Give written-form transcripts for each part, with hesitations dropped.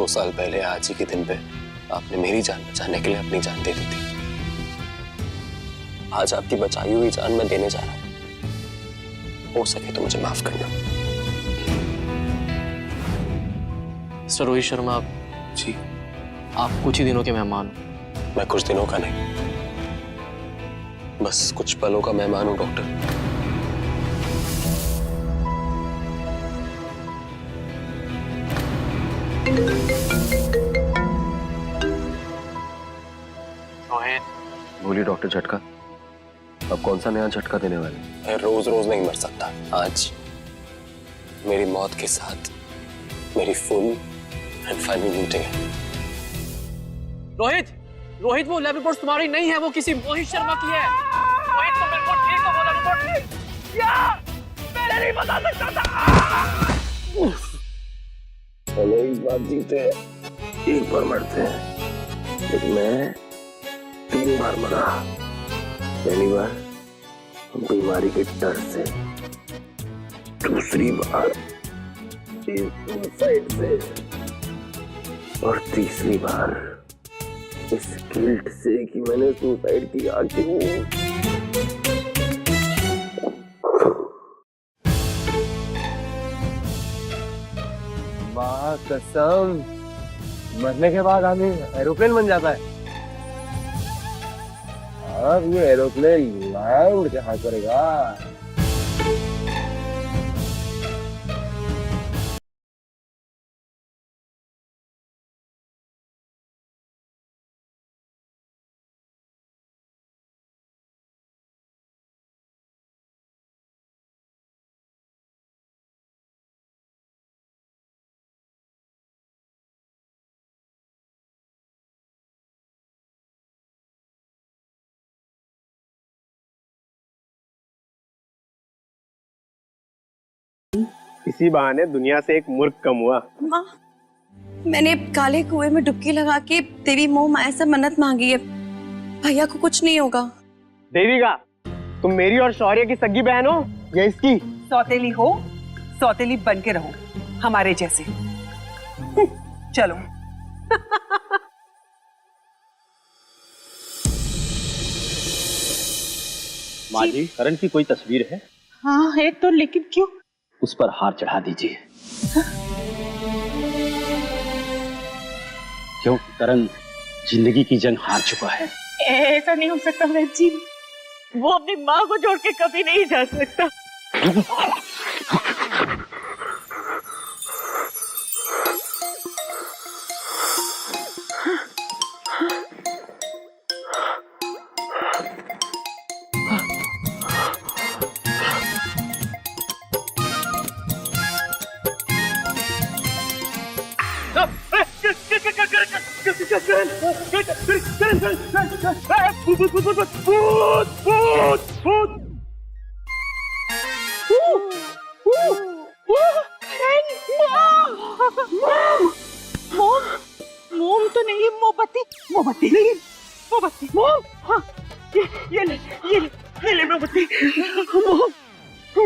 2 साल पहले आज ही के दिन पे आपने मेरी जान बचाने के लिए अपनी जान दे दी थी। आज आपकी बचाई हुई जान मैं देने जा रहा हूं। हो सके तो मुझे माफ करना। मिस्टर रोहित शर्मा, जी। आप कुछ ही दिनों के मेहमान हो। मैं कुछ दिनों का नहीं, बस कुछ पलों का मेहमान हूं डॉक्टर। बोलिए डॉक्टर झटका, अब कौन सा नया झटका देने वाले? मैं रोज रोज नहीं मर सकता। आज मेरी मौत के साथ मेरी फुल एंड फाइनल मीटिंग है। रोहित, वो लैब रिपोर्ट तुम्हारी नहीं है, वो किसी रोहित शर्मा की है। रोहित, तुम बिल्कुल ठीक हो, वो लैब रिपोर्ट यार मैंने नहीं बता सकता था। चलो एक बार जीते हैं, एक बार मरते हैं, लेकिन मैं 3 बार मरा। पहली बार बीमारी के डर से, दूसरी बार सुसाइड से, और तीसरी बार इस गिल्ट से कि मैंने सुसाइड किया क्यों। माँ कसम, मरने के बाद आदमी एरोप्लेन बन जाता है। अब ये एरोप्लेन उड़ के हाथ करेगा। इसी बहाने दुनिया से एक मूर्ख कम हुआ। माँ, मैंने काले कुएं में डुबकी लगा के देवी मोह माया से मन्नत मांगी है। भैया को कुछ नहीं होगा। देविका, तुम मेरी और शौर्य की सगी बहन हो या इसकी? सौतेली हो, सौतेली बन के रहो हमारे जैसे। चलो। माँ जी, करण की कोई तस्वीर है? हाँ है तो, लेकिन क्यों? उस पर हार चढ़ा दीजिए। क्यों? करण जिंदगी की जंग हार चुका है। ऐसा नहीं हो सकता वैद जी, वो अपनी माँ को छोड़ के कभी नहीं जा सकता। मोम तो नहीं, मोमबत्ती नहीं, मोमबत्ती। मोम, हाँ, ये ले मोमबत्ती।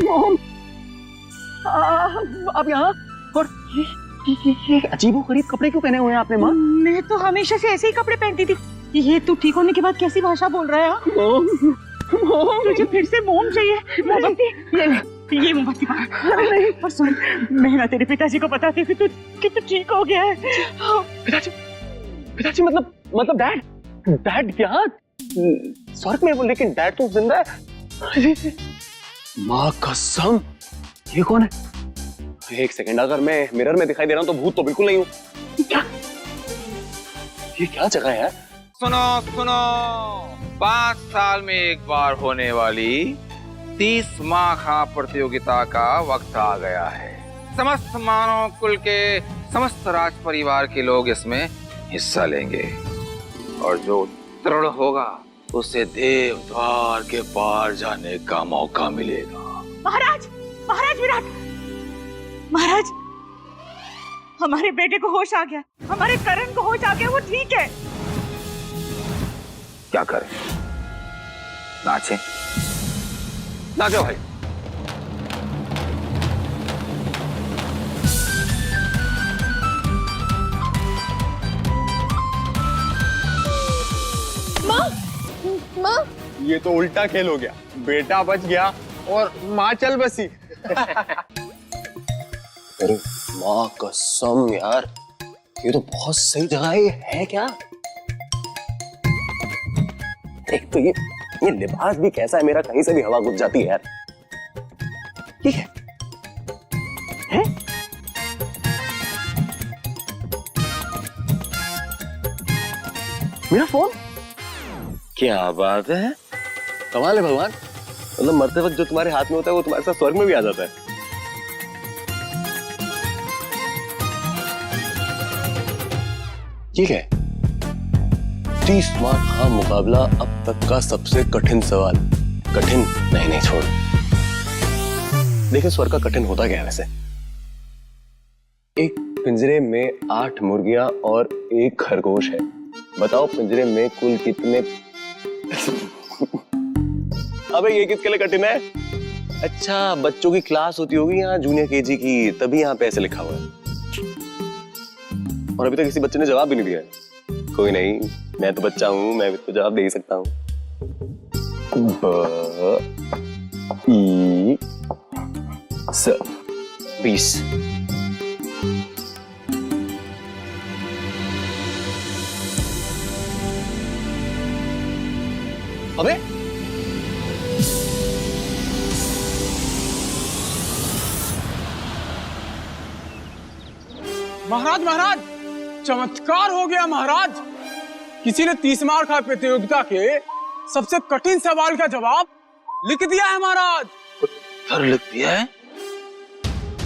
मोम। अब यहाँ और ये अजीबोगरीब कपड़े क्यों पहने हुए हैं आपने माँ? मैं तो हमेशा से ऐसे ही कपड़े पहनती थी। ये तू ठीक होने के बाद कैसी भाषा बोल रहा है? मोम, तुझे फिर से मोम चाहिए? मोमबत्ती, ये मोमबत्ती पकड़। और सुन, मैं ना तेरे पिताजी को बताती थी कि तू ठीक हो गया है। पिताजी मतलब डैड क्या स्वर्ग में? वो लेकिन डैड तो जिंदा है। माँ कसम, ये कौन है? एक सेकंड, अगर मैं मिरर में दिखाई दे रहा हूँ तो भूत तो बिल्कुल नहीं हूँ। क्या? ये क्या जगह है? सुनो 5 साल में एक बार होने वाली 30 माखा प्रतियोगिता का वक्त आ गया है। समस्त मानव कुल के समस्त राज परिवार के लोग इसमें हिस्सा लेंगे और जो उत्तीर्ण होगा उसे देव द्वार के पार जाने का मौका मिलेगा। महाराज विराट, महाराज, हमारे बेटे को होश आ गया, हमारे करण को होश आ गया, वो ठीक है। क्या करें? नाचे? नाचो भाई। ये तो उल्टा खेल हो गया, बेटा बच गया और माँ चल बसी। अरे माँ कसम यार, ये तो बहुत सही जगह है क्या? एक तो ये लिबास भी कैसा है मेरा, कहीं से भी हवा घुस जाती है यार। ठीक है, हैं? मेरा फोन, क्या बात है, कमाल है भगवान। मतलब मरते वक्त जो तुम्हारे हाथ में होता है वो तुम्हारे साथ स्वर्ग में भी आ जाता है। ठीक है, 30 मार्क का मुकाबला अब तक का सबसे कठिन सवाल। कठिन नहीं छोड़। देखिए स्वर्ग का कठिन होता क्या है वैसे। एक पिंजरे में 8 मुर्गियां और 1 खरगोश है। बताओ पिंजरे में कुल कितने अबे ये किसके लिए कठिन है? अच्छा बच्चों की क्लास होती होगी यहाँ जूनियर केजी की, तभी यहाँ पे ऐसे लिखा हुआ है। और अभी तक किसी बच्चे ने जवाब भी नहीं दिया है। कोई नहीं, मैं तो बच्चा हूँ, मैं भी तो जवाब दे ही सकता हूँ। 20। अबे महाराज महाराज, चमत्कार हो गया महाराज। किसी ने 30 मार्क का प्रतियोगिता के सबसे कठिन सवाल का जवाब लिख दिया है महाराज। उत्तर लिख दिया है?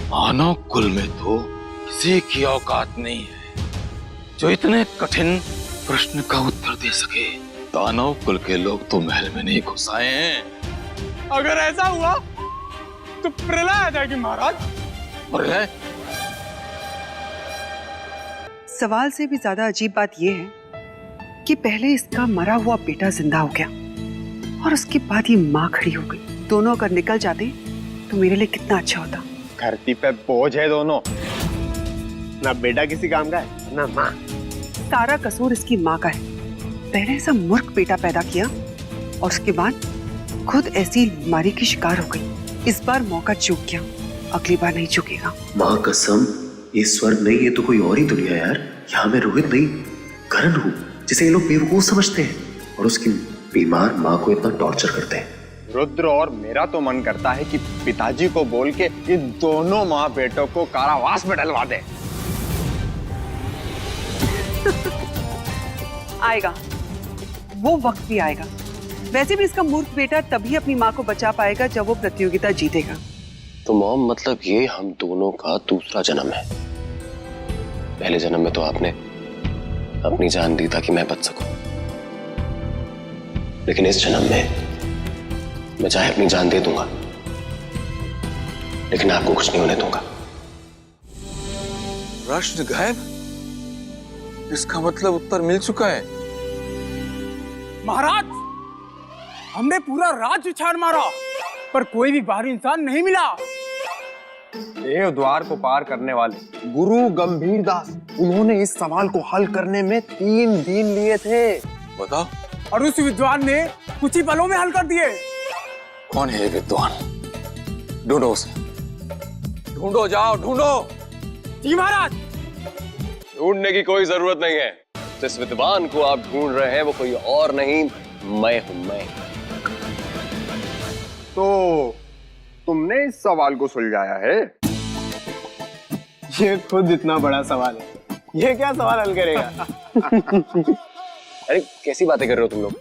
मानव कुल में तो किसी की औकात नहीं है जो इतने कठिन प्रश्न का उत्तर दे सके। दानव कुल के लोग तो महल में नहीं घुस आए हैं। अगर ऐसा हुआ तो प्रलय आ जाएगी महाराज। प्रलय? सवाल से भी ज्यादा अजीब बात यह है कि पहले इसका मरा हुआ बेटा जिंदा हो गया और उसके बाद ये माँ खड़ी हो गई। दोनों अगर निकल जाते तो मेरे लिए कितना अच्छा होता। धरती पे बोझ है दोनों, ना बेटा किसी काम का है ना माँ। सारा कसूर इसकी माँ का है। पहले ऐसा मूर्ख बेटा पैदा किया और उसके बाद खुद ऐसी बीमारी की शिकार हो गई। इस बार मौका चूक गया, अगली बार नहीं चूकेगा। माँ कसम, ये स्वर्ग नहीं, ये तो कोई और ही दुनिया यार। यहाँ मैं रोहित नहीं, करण हूँ, जिसे ये लोग बेवकूफ समझते हैं और उसकी बीमार माँ को इतना टॉर्चर करते हैं। रुद्र, और मेरा तो मन करता है कि पिताजी को बोल के ये दोनों माँ बेटों को कारावास में डलवा दे। आएगा, वो वक्त भी आएगा। वैसे भी इसका मूर्ख बेटा तभी अपनी माँ को बचा पाएगा जब वो प्रतियोगिता जीतेगा। तो मॉम मतलब ये हम दोनों का दूसरा जन्म है। पहले जन्म में तो आपने अपनी जान दी ताकि मैं बच सकूं, लेकिन इस जन्म में मैं चाहे अपनी जान दे दूंगा लेकिन आपको कुछ नहीं होने दूंगा। प्रश्न गायब? इसका मतलब उत्तर मिल चुका है। महाराज, हमने पूरा राज्य छान मारा पर कोई भी बाहरी इंसान नहीं मिला। देव द्वार को पार करने वाले गुरु गंभीर दास, उन्होंने इस सवाल को हल करने में 3 दिन लिए थे। बताओ। और उस विद्वान ने कुछ ही पलों में हल कर दिए। कौन है ये विद्वान? ढूंढो उसे, ढूंढो, जाओ ढूंढो। जी महाराज। ढूंढने की कोई जरूरत नहीं है। जिस विद्वान को आप ढूंढ रहे हैं वो कोई और नहीं, मैं हूं। मैं तो तुमने इस सवाल को सुलझाया है? ये खुद इतना बड़ा सवाल है, ये क्या सवाल हल करेगा? अरे कैसी बातें कर रहे हो तुम लोग?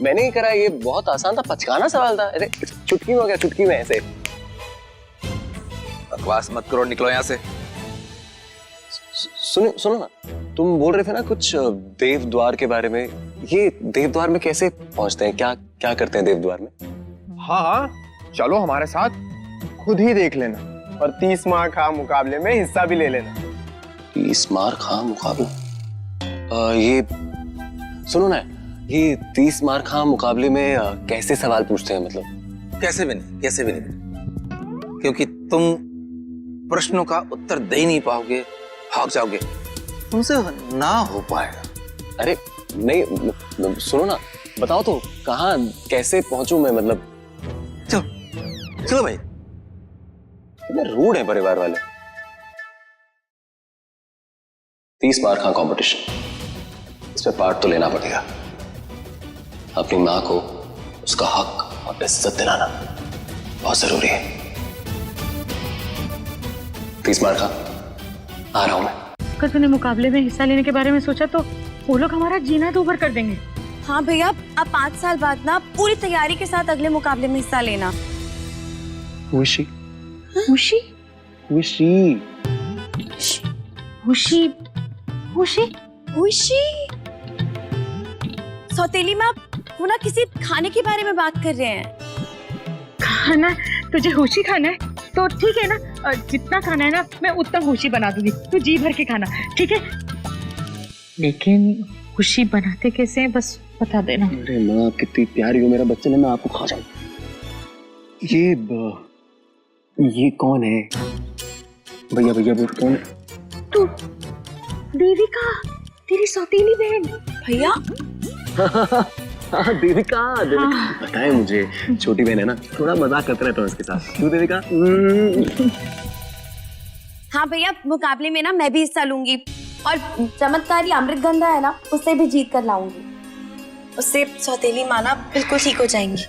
मैंने ही करा, ये बहुत आसान था, पचकाना सवाल था। अरे चुटकी में हो गया, चुटकी में ऐसे। बकवास मत करो, निकलो यहाँ से। सुनो ना, तुम बोल रहे थे ना कुछ देव द्वार के बारे में। ये देव द्वार में कैसे पहुंचते हैं? क्या क्या करते हैं देव द्वार में? हाँ, चलो हमारे साथ, खुद ही देख लेना और 30 मार्क का मुकाबले में हिस्सा भी ले लेना। 30 मार्क का मुकाबला? ये सुनो ना, ये 30 मार्क का मुकाबले में कैसे सवाल पूछते हैं? मतलब कैसे भी नहीं, क्योंकि तुम प्रश्नों का उत्तर दे ही नहीं पाओगे, भाग जाओगे, तुमसे ना हो पाएगा। अरे नहीं, सुनो ना, बताओ तो कहाँ कैसे पहुंचूं मैं, मतलब चलो चलो भाई, कितने रूड है परिवार वाले। 30 मार्क का कंपटीशन, इसमें पार्ट तो लेना पड़ेगा। अपनी माँ को उसका हक और इज्जत दिलाना बहुत जरूरी है। 30 मार्क का आ रहा हूं मैं। अगर तूने मुकाबले में हिस्सा लेने के बारे में सोचा तो वो लोग हमारा जीना दूभर कर देंगे। हाँ भैया, अब 5 साल बाद ना पूरी तैयारी के साथ अगले मुकाबले में हिस्सा लेना। खुशी खुशी खुशी खुशी खुशी खुशी। सौतेली माँ, वो ना किसी खाने के बारे में बात कर रहे हैं। खाना? तुझे खुशी खाना है तो ठीक है ना, जितना खाना है ना मैं उतना खुशी बना दूंगी, तू जी भर के खाना, ठीक है? लेकिन खुशी बनाते कैसे हैं बस बता देना। अरे माँ, आप कितनी प्यारी हो, मेरा बच्चा, मैं आपको खा जाऊं। ये कौन है? भैया भैया बोल, कौन है? तू देविका, तेरी सौतेली बहन। भैया हाँ देविका, पता है मुझे, छोटी बहन है ना, थोड़ा मजाक करते रहता हूँ उसके साथ। तू देविका? हाँ भैया, मुकाबले में ना मैं भी हिस्सा लूंगी और चमत्कारी अमृतगंधा है ना, उससे भी जीत कर लाऊंगी। उससे सौतेली माँ ना बिल्कुल ठीक हो जाएंगी।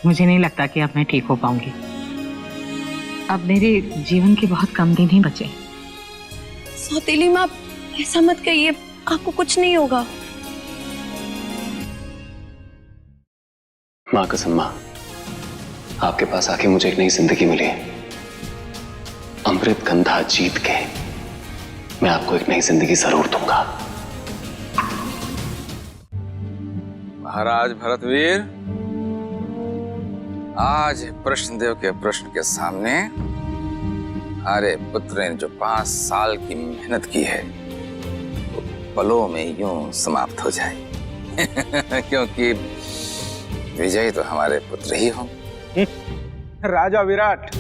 मुझे नहीं लगता कि अब मैं ठीक हो पाऊंगी। अब मेरे जीवन के बहुत कम दिन ही बचे। सौतेली माँ, ऐसा मत कहिए, आपको कुछ नहीं होगा। माँ कसम माँ, आपके पास आके मुझे एक नई जिंदगी मिली है। अमृतगंधा जीत के मैं आपको एक नई जिंदगी जरूर दूंगा। महाराज भरतवीर, आज कृष्णदेव के प्रश्न के सामने हमारे पुत्र ने जो 5 साल की मेहनत की है वो पलों में यूं समाप्त हो जाए क्योंकि विजयी तो हमारे पुत्र ही हों। राजा विराट,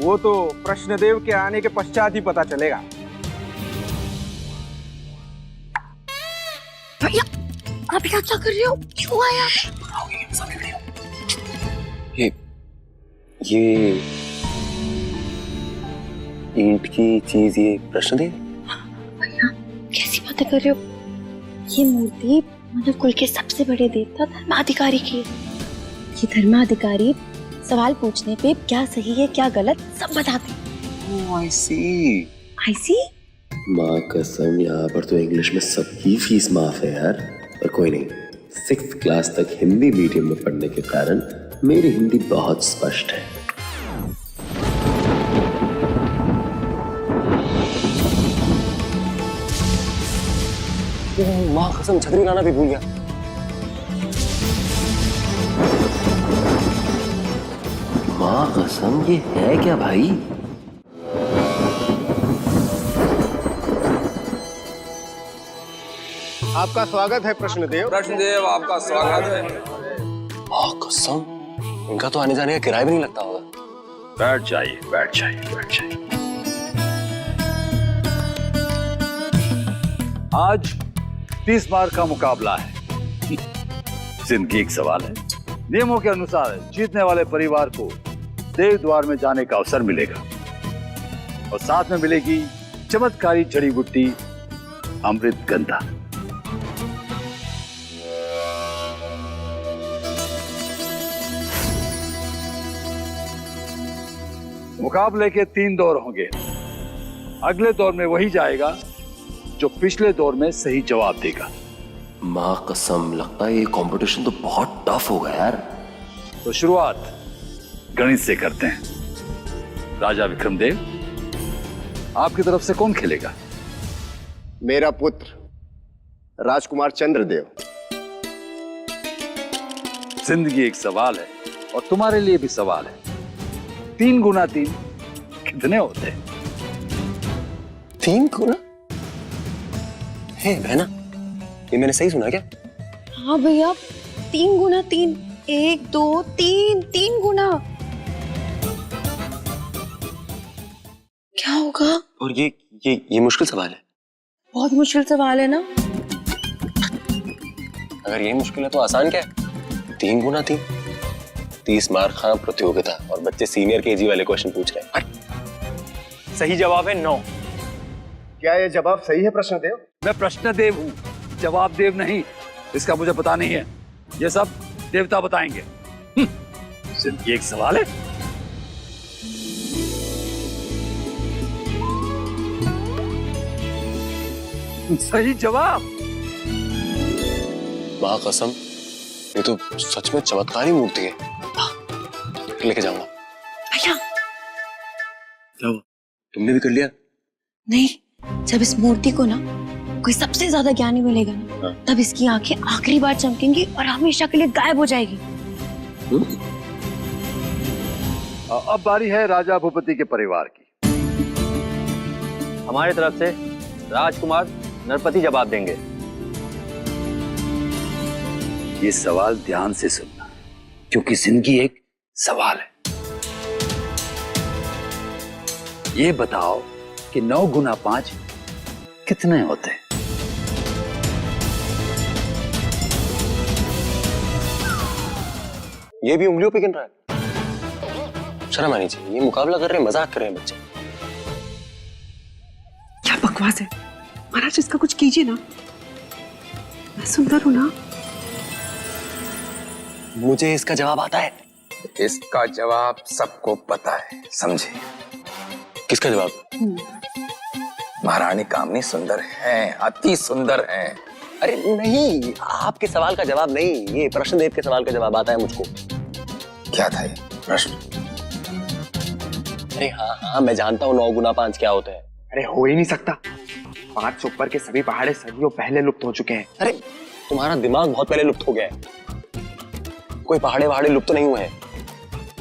वो तो कृष्णदेव के आने के पश्चात ही पता चलेगा। भैया, आप क्या कर रहे हो? क्यों आए आप? ये ईंट की चीज, ये कृष्णदेव? भैया, कैसी बातें कर रहे हो? ये मूर्ति मानव कुल के सबसे बड़े देवता धर्माधिकारी की। ये धर्माधिकारी सवाल पूछने पे क्या सही है क्या गलत सब बताते। ओह आई सी। आई सी? माँ कसम, यहाँ पर तो इंग्लिश में सबकी फीस माफ है यार। पर कोई नहीं, 6th क्लास तक हिंदी मीडियम में पढ़ने के कारण मेरी हिंदी बहुत स्पष्ट है। माँ कसम, छतरी लाना भी भूल गया। माँ कसम, ये है क्या भाई? आपका स्वागत है कृष्णदेव। कृष्णदेव, आपका स्वागत है। माँ कसम, इनका तो आने जाने का किराया भी नहीं लगता होगा। बैठ जाइए बैठ जाइए बैठ जाइए। आज 30 मार्क का मुकाबला है। जिंदगी एक सवाल है। नियमों के अनुसार जीतने वाले परिवार को देव द्वार में जाने का अवसर मिलेगा और साथ में मिलेगी चमत्कारी जड़ी बूटी अमृतगंधा। मुकाबले के 3 दौर होंगे। अगले दौर में वही जाएगा जो पिछले दौर में सही जवाब देगा। माँ कसम, लगता है ये कंपटीशन तो बहुत टफ होगा यार। तो शुरुआत गणित से करते हैं। राजा विक्रमदेव, आपकी तरफ से कौन खेलेगा? मेरा पुत्र राजकुमार चंद्रदेव। जिंदगी एक सवाल है और तुम्हारे लिए भी सवाल है। 3 गुना 3 कितने होते हैं? 3 गुना? हे बहना, ये मैंने सही सुना क्या? हाँ भैया, 3 गुना 3, 1 2 3, 3 गुना। क्या होगा? और ये मुश्किल सवाल है। बहुत मुश्किल सवाल है ना। अगर यही मुश्किल है तो आसान क्या है? 3 गुना 3, 30 मार्क खां प्रतियोगिता और बच्चे सीनियर केजी वाले क्वेश्चन पूछ रहे हैं। सही जवाब है 9। क्या ये जवाब सही है प्रश्नदेव? मैं प्रश्नदेव हूँ, जवाब देव नहीं। इसका मुझे पता नहीं है, ये सब देवता बताएंगे। सिर्फ ये एक सवाल है। सही जवाब। माँ कसम, ये तो सच में चमत्कारी मूर्ति है। लेके जाऊंगा। भैया क्या हुआ? तुमने भी कर लिया? नहीं, जब इस मूर्ति को ना कोई सबसे ज्यादा ज्ञानी मिलेगा ना, तब इसकी आंखें आखिरी बार चमकेंगी और हमेशा के लिए गायब हो जाएगी। अब बारी है राजा भूपति के परिवार की। हमारी तरफ से राजकुमार नरपति जवाब देंगे। ये सवाल ध्यान से सुनना, क्योंकि जिंदगी एक सवाल है। ये बताओ कि 9 गुना 5 कितने होते हैं? ये भी उंगलियों पे गिन रहा है। शर्म आनी चाहिए। ये मुकाबला कर रहे हैं, मजाक कर रहे हैं बच्चे। क्या बकवास है महाराज, इसका कुछ कीजिए ना। मैं सुंदर हूं ना? मुझे इसका जवाब आता है। इसका जवाब सबको पता है, समझे? किसका जवाब? महारानी कामनी सुंदर हैं, अति सुंदर हैं। अरे नहीं, आपके सवाल का जवाब नहीं, ये प्रश्नदेव के सवाल का जवाब आता है मुझको। क्या था ये प्रश्न? अरे हाँ, मैं जानता हूँ 9 गुना 5 क्या होता है। अरे हो ही नहीं सकता। 5 से ऊपर के सभी पहाड़े सदियों पहले लुप्त हो चुके हैं। अरे तुम्हारा दिमाग बहुत पहले लुप्त हो गया है। कोई पहाड़े लुप्त तो नहीं हुए हैं।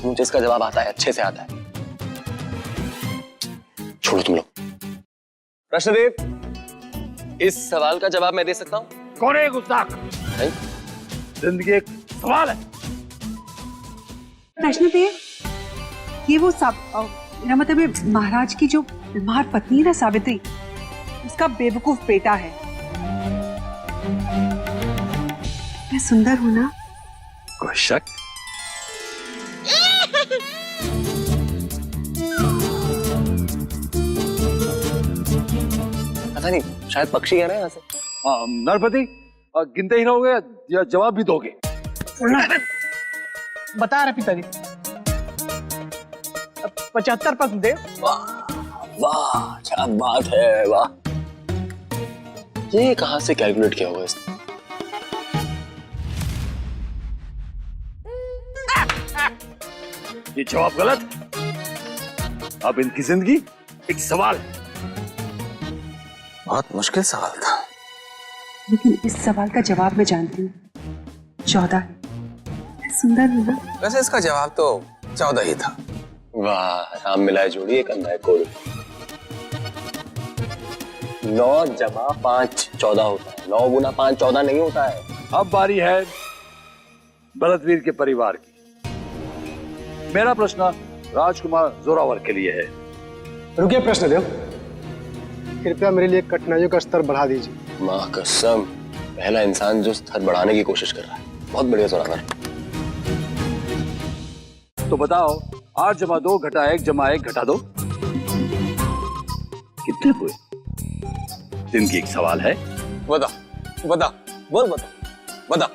मुझे इसका जवाब आता है, अच्छे से आता है। छोड़ो तुम लोग। प्रश्नदेव, इस सवाल का जवाब मैं दे सकता हूँ? कौन है गुस्ताख? नहीं, जिंदगी एक सवाल है। प्रश्नदेव, ये वो सब मेरा मतलब है महाराज की जो बीमार पत्नी है ना सावित्री, उसका बेवकूफ बेटा है। मैं सुंदर हूं ना? कोई शक? पता नहीं, शायद पक्षी कह रहे हैं यहाँ से। नरपति, गिनते ही रहोगे या जवाब भी दोगे? बता रहे पिताजी। 75 प्रश्नदेव। वाह, क्या बात है, वाह। ये कहां से कैलकुलेट किया होगा इसने? ये जवाब गलत। अब इनकी जिंदगी एक सवाल है। बहुत मुश्किल सवाल था, लेकिन इस सवाल का जवाब मैं जानती हूँ। 14 है। मैं सुंदर हूँ ना? वैसे इसका जवाब तो 14 ही था। वाह, राम मिलाए जोड़ी, एक अंधा है कोड़ी। 9 जमा 5 14 होता है। 9 गुना 5 14 नहीं होता है। अब बारी है भरतवीर के परिवार की। मेरा प्रश्न राजकुमार जोरावर के लिए है। रुकिए प्रश्नदेव, कृपया मेरे लिए कठिनाइयों का स्तर बढ़ा दीजिए। माँ कसम, पहला इंसान जो स्तर बढ़ाने की कोशिश कर रहा है। बहुत बढ़िया जोरावर। तो बताओ, 8 जमा 2 घटा 1 जमा 1 घटा 2 कितने हुए? जिनकी एक सवाल है। बता बोल, बता।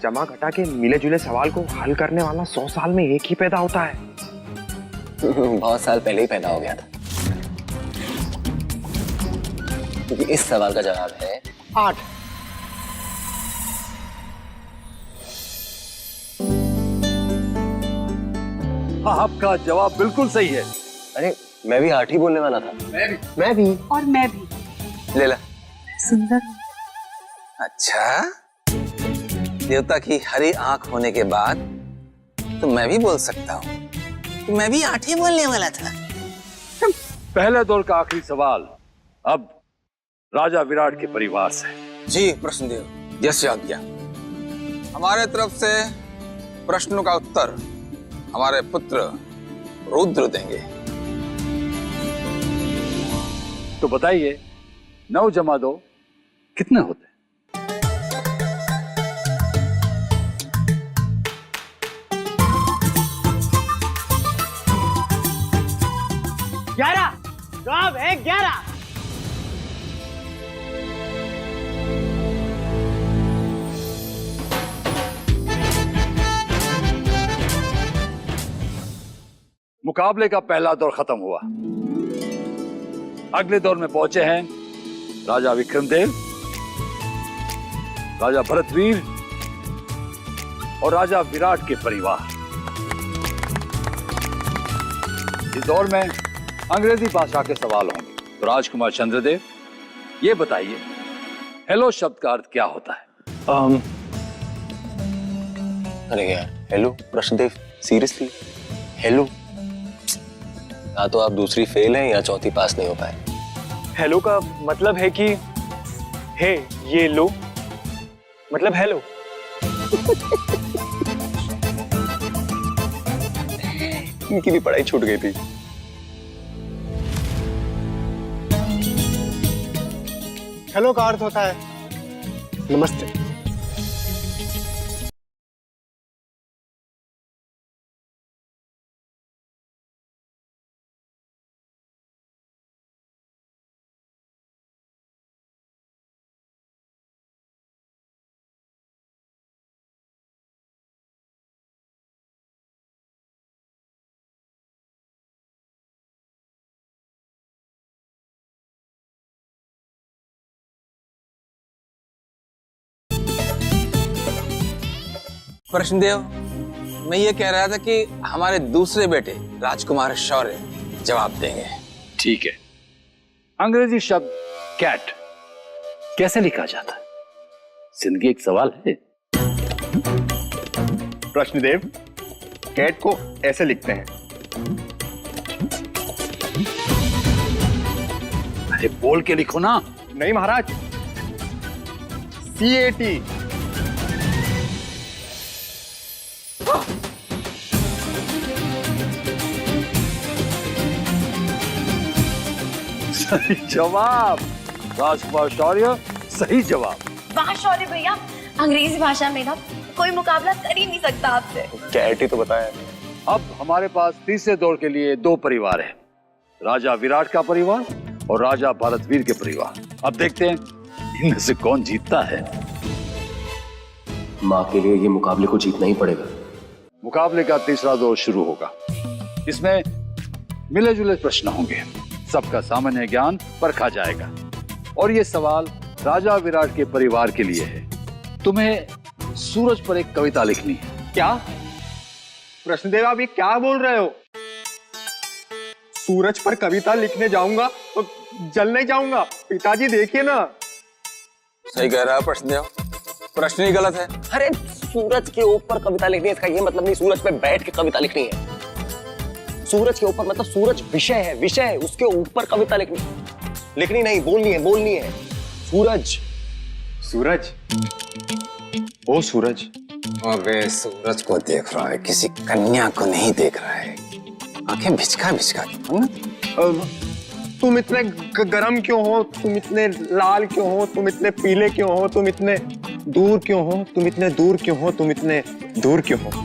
जमा घटा के मिले जुले सवाल को हल करने वाला 100 साल में एक ही पैदा होता है। बहुत साल पहले ही पैदा हो गया था। क्योंकि इस सवाल का जवाब है 8। हाँ, आपका जवाब बिल्कुल सही है। अरे मैं भी 8 ही बोलने वाला था। मैं भी। और मैं भी। ले ला। सुंदर। अच्छा, देवता की हरी आंख होने के बाद तो मैं भी बोल सकता हूँ। तो मैं भी 8 ही बोलने वाला था। पहले दौर का आखिरी सवाल अब राजा विराट के परिवार से। जी प्रश्नदेव, यश आज्ञा। हमारे तरफ से प्रश्नों का उत्तर हमारे पुत्र रुद्र देंगे। तो बताइए, 9 जमा 2 कितने होते हैं? मुकाबले का पहला दौर खत्म हुआ। अगले दौर में पहुंचे हैं राजा विक्रमदेव, राजा भरतवीर और राजा विराट के परिवार। इस दौर में अंग्रेजी भाषा के सवाल होंगे। तो राजकुमार चंद्रदेव, ये बताइए हेलो शब्द का अर्थ क्या होता है? अरे यार, हेलो प्रश्नदेव, सीरियसली हेलो? या तो आप दूसरी फेल हैं या चौथी पास नहीं हो पाए। हेलो का मतलब है कि हे ये लो, मतलब हेलो। इनकी भी पढ़ाई छूट गई थी। हेलो का अर्थ होता है नमस्ते। प्रश्नदेव, मैं ये कह रहा था कि हमारे दूसरे बेटे राजकुमार शौर्य जवाब देंगे। ठीक है। अंग्रेजी शब्द कैट कैसे लिखा जाता है? जिंदगी एक सवाल है। प्रश्नदेव, कैट को ऐसे लिखते हैं। अरे बोल के लिखो ना। नहीं महाराज, CAT। सही जवाब राजकुमार शौर्य, सही जवाब। वाह शौर्य भैया, अंग्रेजी भाषा में ना कोई मुकाबला कर ही नहीं सकता आपसे। कैट ही तो बताया। अब हमारे पास तीसरे दौर के लिए दो परिवार हैं, राजा विराट का परिवार और राजा भरतवीर के परिवार। अब देखते हैं इनमें से कौन जीतता है। माँ के लिए ये मुकाबले को जीतना ही पड़ेगा। मुकाबले का तीसरा दौर शुरू होगा। इसमें मिले जुले प्रश्न होंगे, सबका सामान्य ज्ञान परखा जाएगा। और ये सवाल राजा विराट के परिवार के लिए है। तुम्हें सूरज पर एक कविता लिखनी है। क्या प्रश्नदेव, आप ये क्या बोल रहे हो? सूरज पर कविता लिखने जाऊंगा तो जलने जाऊंगा। पिताजी देखिए ना। सही कह रहा है प्रश्नदेव, प्रश्न ही गलत है। अरे सूरज के ऊपर कविता लिखनी है, इसका ये मतलब नहीं सूरज पे बैठ के कविता लिखनी है। सूरज के ऊपर मतलब सूरज विषय है, विषय है, उसके ऊपर कविता लिखनी नहीं, बोलनी है। सूरज। सूरज, ओ सूरज। अबे सूरज को देख रहा है, किसी कन्या को नहीं देख रहा है। आंखें भिचका तुम इतने गरम क्यों हो? तुम इतने लाल क्यों हो? तुम इतने पीले क्यों हो? तुम इतने दूर क्यों हो? तुम इतने दूर क्यों हो? तुम इतने दूर क्यों हो?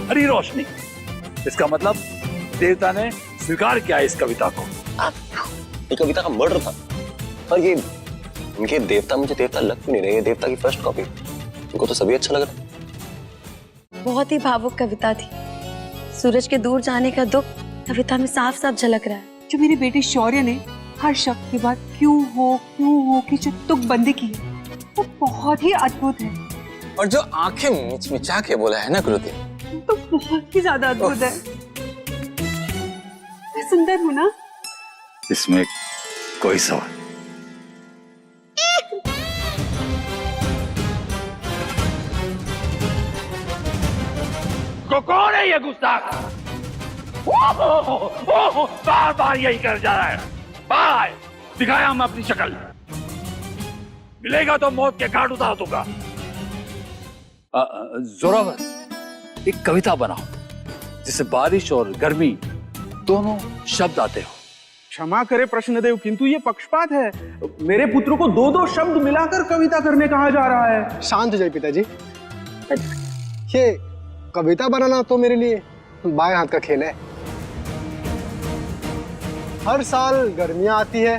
हरी रोशनी, इसका मतलब देवता ने स्वीकार किया इस कविता को। ये कविता का मर्डर था। और ये इनके देवता मुझे देवता लग नहीं रहे, ये देवता की फर्स्ट कॉपी। इनको तो सभी अच्छा लग रहा है। बहुत ही भावुक कविता थी। सूरज के दूर जाने का दुख कविता में साफ साफ झलक रहा है। जो मेरे बेटे शौर्य ने हर शब्द के बाद क्यों हो की जो तुकबंदी की है, वो बहुत ही अद्भुत है। और जो आंखें मिचमिचा के बोला है ना गुरुदेव, तो बहुत ही ज्यादा अद्भुत है। मैं सुंदर हूँ ना? इसमें कोई सवाल। कौन है ये गुस्ताख? बार बार यही कर जा रहा है। बाय दिखाया हम अपनी शक्ल, मिलेगा तो मौत के घाट उतार दूंगा। जोरावर, एक कविता बनाओ जिससे बारिश और गर्मी दोनों शब्द आते हो। क्षमा करे प्रश्नदेव, किंतु ये पक्षपात है। मेरे पुत्र को दो दो शब्द मिलाकर कविता करने कहा जा रहा है। शांत हो जाइए पिताजी। ये कविता बनाना तो मेरे लिए बाएं हाथ का खेल है। हर साल गर्मियां आती है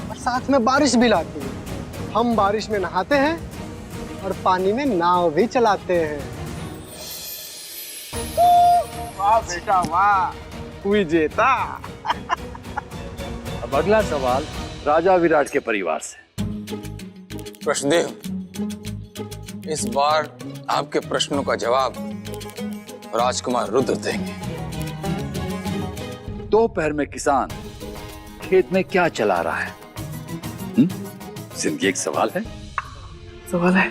और साथ में बारिश भी लाती है। हम बारिश में नहाते हैं और पानी में नाव भी चलाते हैं। वाह बेटा वाह, हुई जेता। अब अगला सवाल राजा विराट के परिवार से। कृष्णदेव, इस बार आपके प्रश्नों का जवाब राजकुमार रुद्र देंगे। दोपहर में किसान खेत में क्या चला रहा है? जिंदगी एक सवाल है। सवाल है।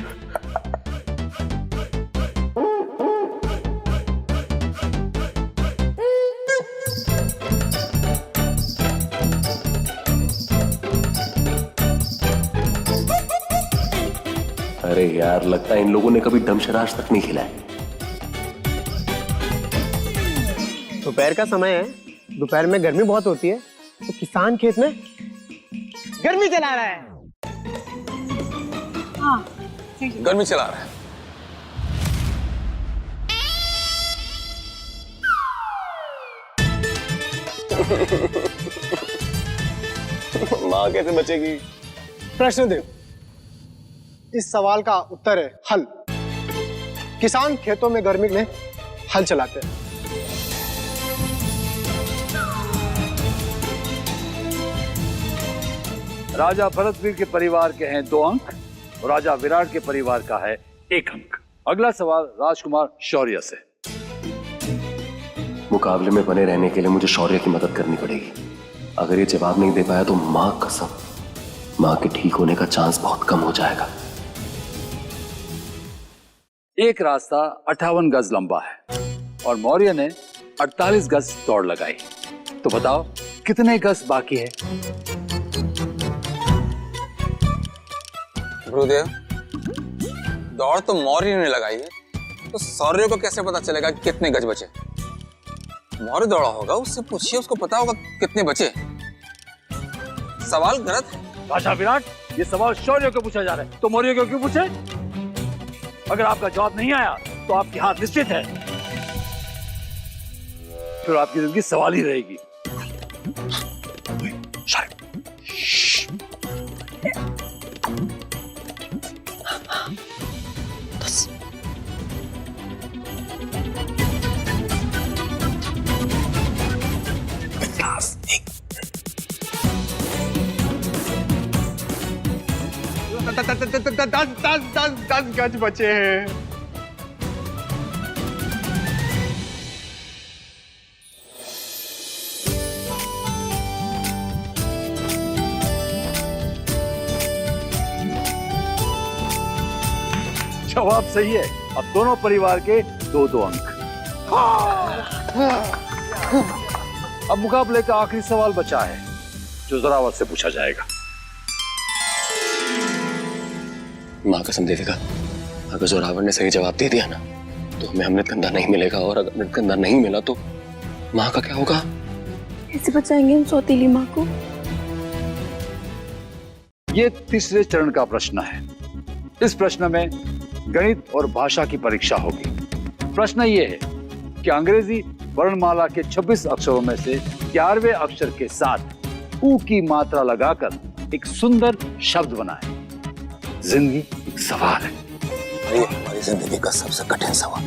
अरे यार, लगता है इन लोगों ने कभी दमशराज तक नहीं खिलाया। दोपहर का समय है, दोपहर में गर्मी बहुत होती है, तो किसान खेत में गर्मी चला रहा है। हाँ, गर्मी चला रहा है। माँ कैसे बचेगी? प्रश्न देव, इस सवाल का उत्तर है हल। किसान खेतों में गर्मी में हल चलाते हैं। राजा भरतवीर के परिवार के हैं 2 अंक और राजा विराट के परिवार का है 1 अंक। अगला सवाल राजकुमार शौर्य से। मुकाबले में बने रहने के लिए मुझे शौर्य की मदद करनी पड़ेगी। अगर ये जवाब नहीं दे पाया तो मां कसम, मां के ठीक होने का चांस बहुत कम हो जाएगा। एक रास्ता 58 गज लंबा है और मौर्य ने 48 गज दौड़ लगाई। तो बताओ कितने गज बाकी है? गुरुदेव, दौड़ तो मौर्य ने लगाई है, तो शौर्य को कैसे पता चलेगा कि कितने गज बचे? मौर्य दौड़ा होगा, उससे पूछिए, उसको पता होगा कितने बचे। सवाल गलत है। राजा विराट, ये सवाल शौर्य को पूछा जा रहा है, तो मौर्य को क्यों पूछे? अगर आपका जवाब नहीं आया तो आपकी हार निश्चित है, फिर आपकी जिंदगी सवाल ही रहेगी। दस गज बचे हैं। जवाब सही है। अब दोनों परिवार के 2-2 अंक। अब मुकाबले का आखिरी सवाल बचा है, जो जोरावर से पूछा जाएगा। माँ कसम देविका, अगर जोरावर ने सही जवाब दे दिया ना तो हमें अमृतकंधा नहीं मिलेगा, और अगर अमृतकंधा नहीं मिला तो माँ का क्या होगा? कैसे बचाएंगे हम सौतेली माँ को? ये तीसरे चरण का प्रश्न है। इस प्रश्न में गणित और भाषा की परीक्षा होगी। प्रश्न ये है कि अंग्रेजी वर्णमाला के 26 अक्षरों में से 11वें अक्षर के साथ ऊ की मात्रा लगाकर एक सुंदर शब्द बनाए। जिंदगी एक सवाल है। ये हमारी जिंदगी का सबसे कठिन सवाल।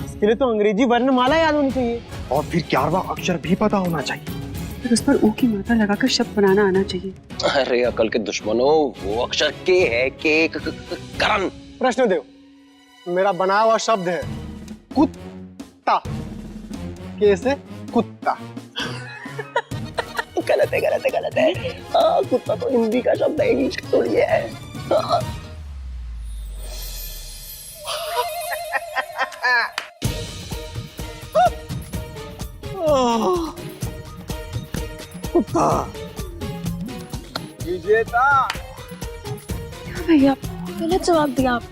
इसके लिए तो अंग्रेजी वर्णमाला याद होनी चाहिए और फिर 11वां अक्षर भी पता होना चाहिए। फिर उस पर ऊ की मात्रा लगाकर शब्द बनाना आना चाहिए। अरे अकल के दुश्मनों, वो अक्षर के है, के करण। प्रश्न देव, मेरा बनाया हुआ शब्द है कुत्ता। कैसे कुत्ता? गलत है, गलत है, गलत है। हाँ, कुत्ता तो हिंदी का शब्द है, इंग्लिश का थोड़ी है। हाँ। कुत्ता विजेता। भैया गलत जवाब दिया आप।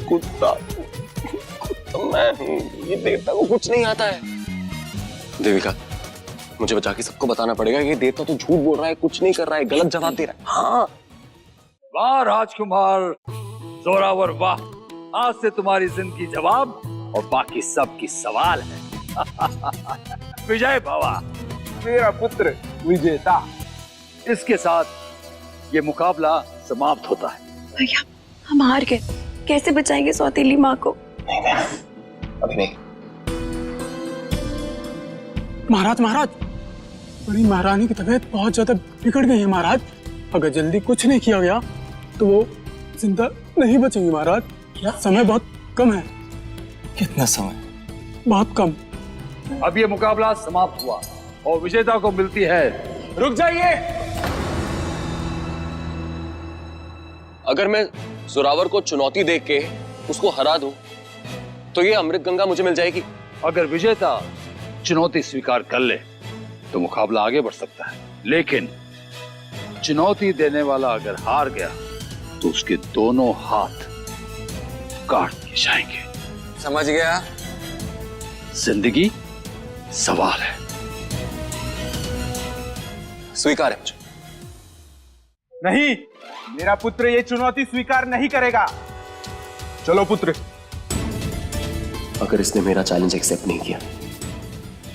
कुत्ता, कुत्ता मैं हूँ। ये देवता को कुछ नहीं आता है। देविका, मुझे बचा के सबको बताना पड़ेगा कि ये देवता तो झूठ बोल रहा है, कुछ नहीं कर रहा है, गलत जवाब दे रहा है। हाँ। वाह राजकुमार जोरावर, वाह। आज से तुम्हारी जिंदगी जवाब और बाकी सब की सवाल है। विजय भवा। मेरा पुत्र विजेता। इसके साथ ये मुकाबला समाप्त होता है। भैया हम हार गए, कैसे बचाएंगे सौतेली माँ को? अभी नहीं। महाराज महाराज, बड़ी महारानी की तबीयत बहुत ज्यादा बिगड़ गई है महाराज। अगर जल्दी कुछ नहीं किया गया तो वो जिंदा नहीं बचेंगी महाराज। समय बहुत कम है। कितना समय? बहुत कम। अब ये मुकाबला समाप्त हुआ और विजेता को मिलती है। रुक जाइए। अगर मैं जोरावर को चुनौती देख के उसको हरा दूं, तो ये अमृत गंगा मुझे मिल जाएगी। अगर विजेता चुनौती स्वीकार कर ले तो मुकाबला आगे बढ़ सकता है, लेकिन चुनौती देने वाला अगर हार गया तो उसके दोनों हाथ काट दिए जाएंगे। समझ गया? जिंदगी सवाल है। स्वीकार है मुझे। नहीं, मेरा पुत्र ये चुनौती स्वीकार नहीं करेगा। चलो पुत्र। अगर इसने मेरा चैलेंज एक्सेप्ट नहीं किया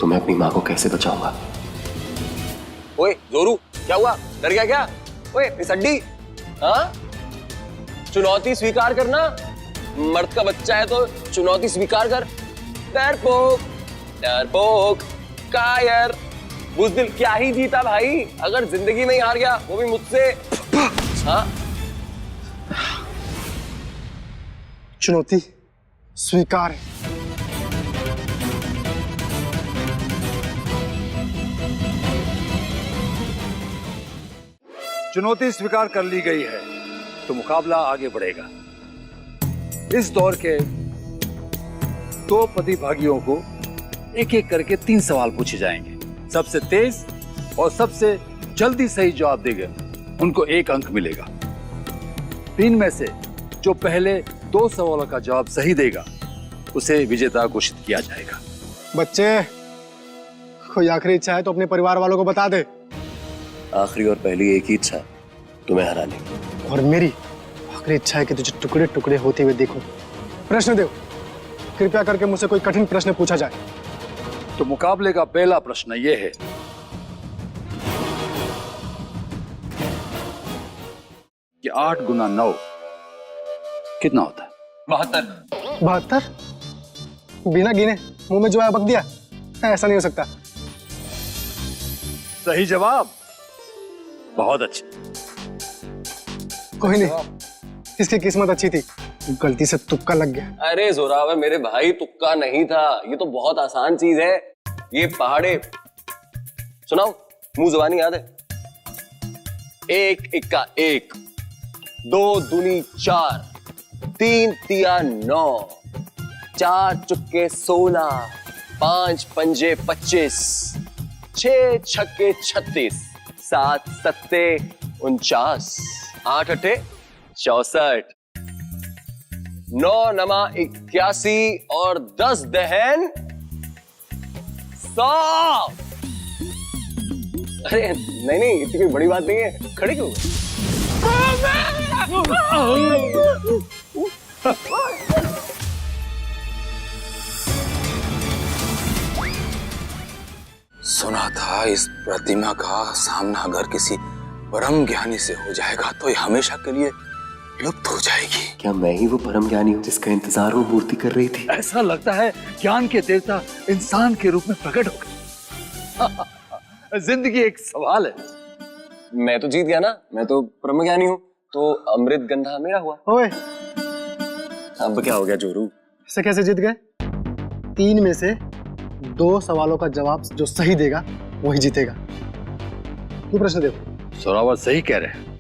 तो मैं अपनी माँ को कैसे बचाऊंगा? ओए जोरू, क्या हुआ? डर गया क्या? ओए फिसड्डी, हाँ? चुनौती स्वीकार करना, मर्द का बच्चा है तो चुनौती स्वीकार कर। डरपोक, डरपोक, कायर, बुज़दिल, क्या ही जीता भाई? अगर जिंदगी में ही हार गया, वो भी मुझसे। हाँ? चुनौती स्वीकार है। चुनौती स्वीकार कर ली गई है तो मुकाबला आगे बढ़ेगा। इस दौर के दो प्रतिभागियों को एक एक करके 3 सवाल पूछे जाएंगे। सबसे तेज और सबसे जल्दी सही जवाब देगा उनको 1 अंक मिलेगा। 3 में से जो पहले 2 सवालों का जवाब सही देगा उसे विजेता घोषित किया जाएगा। बच्चे, कोई आखिरी इच्छा है तो अपने परिवार वालों को बता दे। आखिरी और पहली एक ही इच्छा है, तुम्हें हराने की। और मेरी आखिरी इच्छा है कि तुझे टुकड़े टुकड़े होते हुए देखो। प्रश्न दो, कृपया करके मुझसे कोई कठिन प्रश्न पूछा जाए। तो मुकाबले का पहला प्रश्न यह है कि 8 गुना 9 कितना होता है? 72। 72? बिना गिने मुंह में जो आया बक दिया? ऐसा नहीं हो सकता। सही जवाब। बहुत अच्छे। कोई नहीं, इसकी किस्मत अच्छी थी, गलती से तुक्का लग गया। अरे जोरावर मेरे भाई, तुक्का नहीं था, ये तो बहुत आसान चीज है। ये पहाड़े सुनाओ, मुंह जुबानी याद है? 1 इक्का 1, 2 दूनी 4, 3 तिया 9, 4 चुक्के 16, 5 पंजे 25, 6 छक्के 36, 7 सत्ते 49, 8 अठे 64, 9 नमा 81 और 10 दहन 100। अरे नहीं नहीं, इतनी कोई बड़ी बात नहीं है। खड़े क्यों? सुना था इस प्रतिमा का सामना अगर किसी परम ज्ञानी से हो जाएगा तो ये हमेशा के लिए लुप्त हो जाएगी। क्या मैं ही वो परम ज्ञानी हूँ जिसका इंतजार वो मूर्ति कर रही थी? ऐसा लगता है ज्ञान के देवता इंसान के रूप में प्रकट हो गए। जिंदगी एक सवाल है। मैं तो जीत गया ना, मैं तो ब्रह्म ज्ञानी हूँ, तो अमृत गंधा मेरा हुआ। ओए, अब क्या हो गया जोरू? इसे कैसे जीत गए? 3 में से 2 सवालों का जवाब जो सही देगा वही जीतेगा। ये प्रश्न देखो। जोरावर सही कह रहे हैं।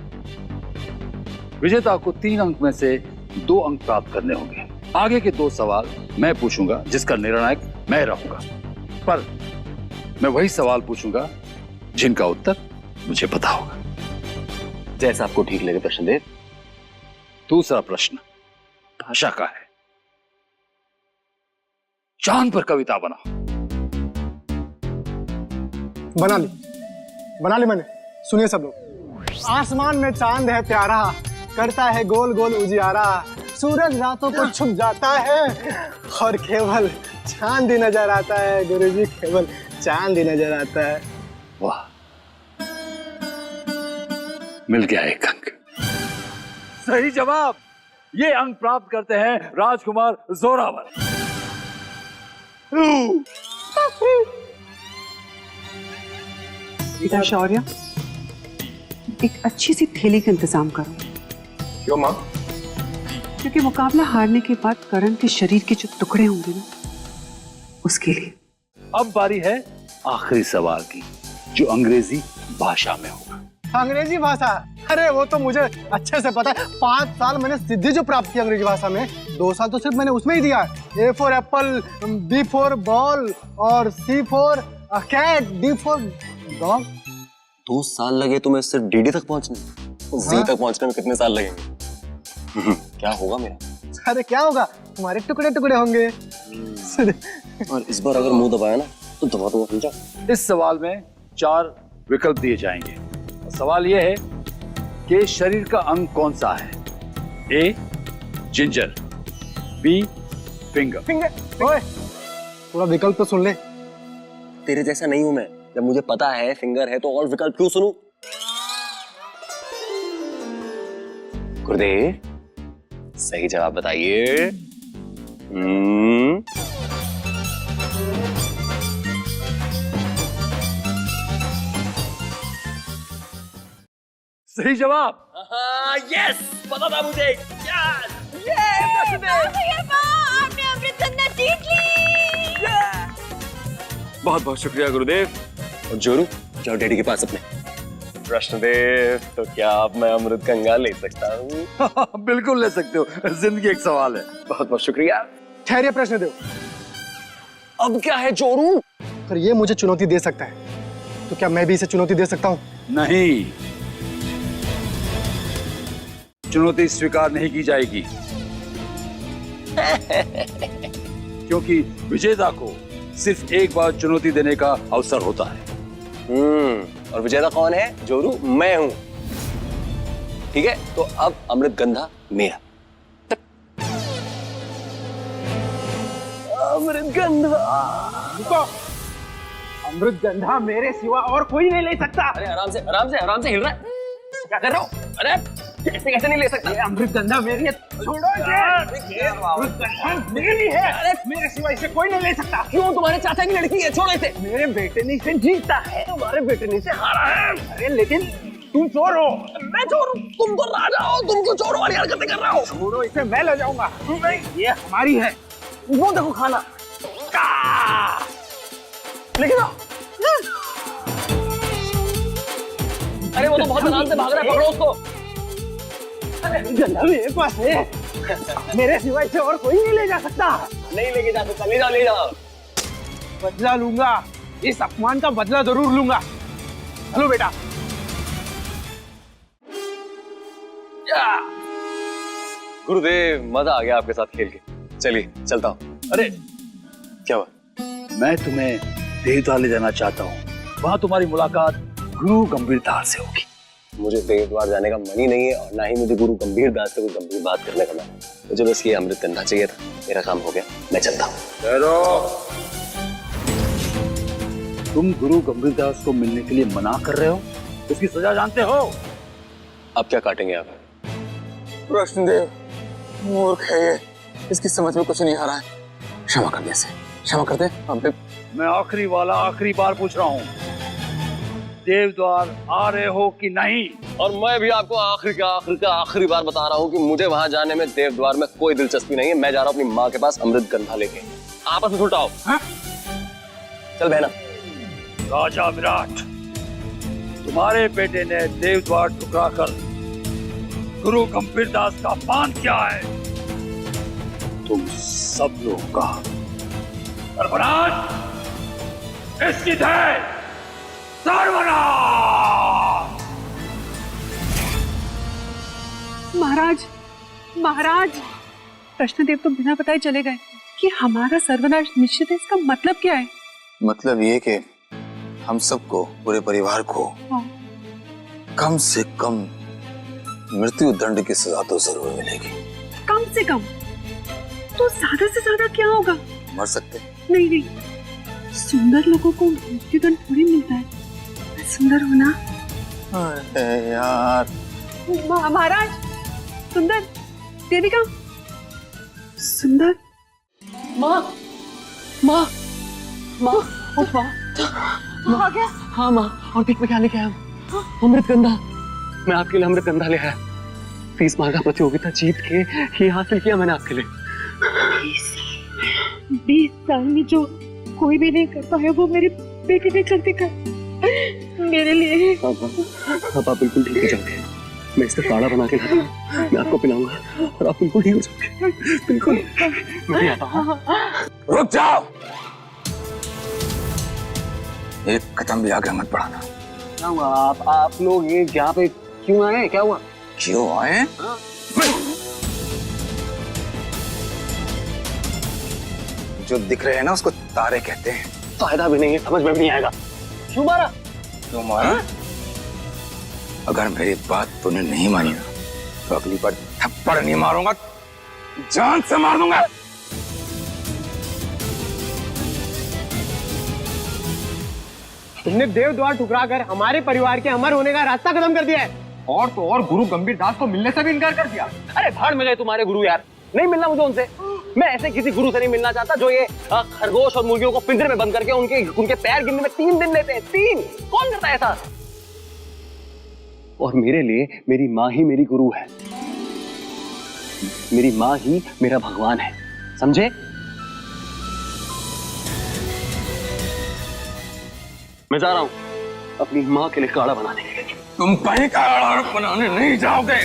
विजेता को 3 अंक में से 2 अंक प्राप्त करने होंगे। आगे के 2 सवाल मैं पूछूंगा जिसका निर्णायक मैं रहूंगा, पर मैं वही सवाल पूछूंगा जिनका उत्तर मुझे पता होगा। जैसा आपको ठीक लगे प्रश्नदेव। दूसरा प्रश्न भाषा का है। चांद पर कविता बनाओ। बना ली मैंने। सुनिए सब लोग। आसमान में चांद है प्यारा, करता है गोल गोल उजियारा, सूरज रातों को छुप जाता है और केवल चांद ही नजर आता है गुरुजी, केवल चांद ही नजर आता है। वाह, मिल गया एक अंक। सही जवाब। ये अंक प्राप्त करते हैं राजकुमार जोरावर। बेटा शौर्य, एक अच्छी सी थैली का इंतजाम करो। क्यों माँ? क्योंकि मुकाबला हारने के बाद करण के शरीर के जो टुकड़े होंगे ना, उसके लिए। अब बारी है आखिरी सवाल की, जो अंग्रेजी भाषा में होगा। अंग्रेजी भाषा? अरे वो तो मुझे अच्छे से पता है। 5 साल मैंने सिद्धि जो प्राप्त की अंग्रेजी भाषा में, 2 साल तो सिर्फ मैंने उसमें ही दिया है। A for apple, B for ball और C for cat, D for dog. 2 साल लगे तुम्हें सिर्फ डीडी तक पहुंचने? जी तक पहुंचने में कितने साल लगेंगे? क्या होगा मेरा? अरे क्या होगा, तुम्हारे टुकड़े टुकड़े होंगे। और इस बार अगर मुंह दबाया ना तो दबा दूंगा, समझा? इस सवाल में 4 विकल्प दिए जाएंगे। सवाल यह है कि शरीर का अंग कौन सा है? ए जिंजर, बी फिंगर। फिंगर? ओए, पूरा विकल्प तो सुन ले। तेरे जैसा नहीं हूं मैं, जब मुझे पता है फिंगर है तो और विकल्प क्यों सुनूं? गुरुदेव, सही जवाब बताइए। सही जवाब। यस, पता था मुझे। यस, आपने अमृतगंधा जीत ली। बहुत बहुत शुक्रिया गुरुदेव। और जोरू, जाओ डैडी के पास अपने। कृष्णदेव, तो क्या अब मैं अमृतगंगा ले सकता हूँ? बिल्कुल ले सकते हो, जिंदगी एक सवाल है। बहुत बहुत शुक्रिया। ठहरिए प्रश्न दो। अब क्या है जोरू? अगर ये मुझे चुनौती दे सकता है तो क्या मैं भी इसे चुनौती दे सकता हूँ? नहीं, चुनौती स्वीकार नहीं की जाएगी। क्योंकि विजेता को सिर्फ एक बार चुनौती देने का अवसर होता है। और विजेता कौन है? जोरू, मैं हूं। ठीक है, तो अब अमृतगंधा मेरा। अमृतगंधा। अमृतगंधा मेरे सिवा और कोई नहीं ले सकता। अरे आराम से आराम से आराम से हिल रहा है। क्या कर रहा हूँ? अरे कैसे कैसे नहीं ले सकता? ये अमृतगंधा मेरी है। छोड़ो इसे। अमृतगंधा मेरी है। अरे मेरे सिवा इसे कोई नहीं ले सकता। क्यों? तुम्हारे चाचा की लड़की है, छोड़ो इसे। मेरे बेटे ने इसे जीता है, तुम्हारे बेटे ने इसे हारा है। अरे लेकिन तुम चोर हो। मैं चोर हूँ? तुम तो राजा हो, तुम क्यों चोर वाली हरकतें कर रहे हो? छोड़ो इसे, मैं ले जाऊंगा। ये हमारी है। वो देखो खाना। लेकिन अरे वो तो बहुत आराम से भाग रहा है, पकड़ो उसको। अरे गंधा मेरे पास है, मेरे सिवा इसे और कोई नहीं ले जा सकता। नहीं लेके जा सकता, ले जाओ ले जाओ। बदला लूंगा, इस अपमान का बदला जरूर लूंगा। चलो बेटा। गुरुदेव, मजा आ गया आपके साथ खेल के। चलिए चलता हूँ। अरे क्या हुआ? मैं तुम्हें देवद्वार ले जाना चाहता हूँ, वहां तुम्हारी मुलाकात गुरु गंभीरदास से होगी। मुझे देवद्वार जाने का मन ही नहीं है, और ना ही मुझे गुरु गंभीरदास से कोई गंभीर बात करने का मन है। मुझे बस ये अमृतगंधा चाहिए था। मेरा काम हो गया, मैं चलता हूँ। तुम गुरु गंभीरदास को मिलने के लिए मना कर रहे हो, उसकी सजा जानते हो? अब क्या काटेंगे आप? कृष्णदेव मूर्ख है ये, इसकी समझ में कुछ नहीं आ रहा है। क्षमा कर दे, क्षमा कर दे। मैं आखिरी वाला आखिरी बार पूछ रहा हूँ, देवद्वार आ रहे हो कि नहीं? और मैं भी आपको आखिरी बार बता रहा हूँ कि मुझे वहां जाने में, देवद्वार में कोई दिलचस्पी नहीं है। मैं जा रहा हूँ अपनी माँ के पास अमृतगंधा लेके। आपस में छुटाओ। चल बहना। राजा विराट, तुम्हारे बेटे ने देवद्वार टुकरा कर गुरु गंभीरदास का अपमान किया है। तुम सब लोगों का सर्वनाश निश्चित है। सर्वनाश। महाराज, महाराज, कृष्णदेव तो बिना बताए चले गए कि हमारा सर्वनाश निश्चित है। इसका मतलब क्या है? मतलब ये कि हम सबको, पूरे परिवार को कम से कम मृत्यु दंड की सजा तो जरूर मिलेगी। कम से कम तो ज्यादा से ज्यादा क्या होगा? मर सकते। नहीं नहीं, सुंदर लोगों को मृत्युदंड थोड़ी मिलता है। मैं सुंदर हूँ ना। अरे यार, महाराज सुंदर, देविका सुंदर, माँ माँ माँ आ गया। हाँ माँ, और देख मैं क्या लेके आया हूँ, अमृतगंधा। मैं आपके लिए अमृतगंधा ले आया। 30 मार का प्रतियोगिता जीत के ये हासिल किया मैंने आपके लिए। 20 साल में जो कोई भी नहीं कर पाया वो मेरे बेटे ने कर दिखाया मेरे लिए। अब आप बिल्कुल ठीक हो जाओगे। मैं इसका काढ़ा बना के लाता हूँ, मैं आपको पिलाऊंगा और आप बिल्कुल ठीक हो जाओगे। बिल्कुल। मैं भी आता हूँ। रुक जाओ, एक कदम भी आगे मत बढ़ाना। क्या हुआ? आप लोग ये यहाँ पे क्यों आए? क्या हुआ? क्यों आए? जो दिख रहे हैं ना उसको तारे कहते हैं। फायदा भी नहीं है, समझ में भी नहीं आएगा। क्यों मारा? क्यों मारा? अगर मेरी बात तूने नहीं मानी ना तो अगली बार थप्पड़ नहीं मारूंगा, जान से मार दूंगा। तुमने देव द्वार ठुकरा कर हमारे परिवार के अमर होने का रास्ता खत्म कर दिया है। और तो और गुरु गंभीर दास को मिलने से भी इनकार कर दिया। अरे भाड़ में गए तुम्हारे गुरु यार, नहीं मिलना मुझे उनसे। मैं ऐसे किसी गुरु से नहीं मिलना चाहता जो ये खरगोश और मुर्गियों को पिंजरे में बंद करके उनके पैर गिनने में 3 दिन लेते हैं। 3 कौन करता है ऐसा? और मेरे लिए मेरी माँ ही मेरी गुरु है। मेरी माँ ही मेरा भगवान है, समझे? मैं जा रहा हूं अपनी माँ के लिए काढ़ा बनाने के लिए। तुम कहीं काढ़ा बनाने नहीं जाओगे।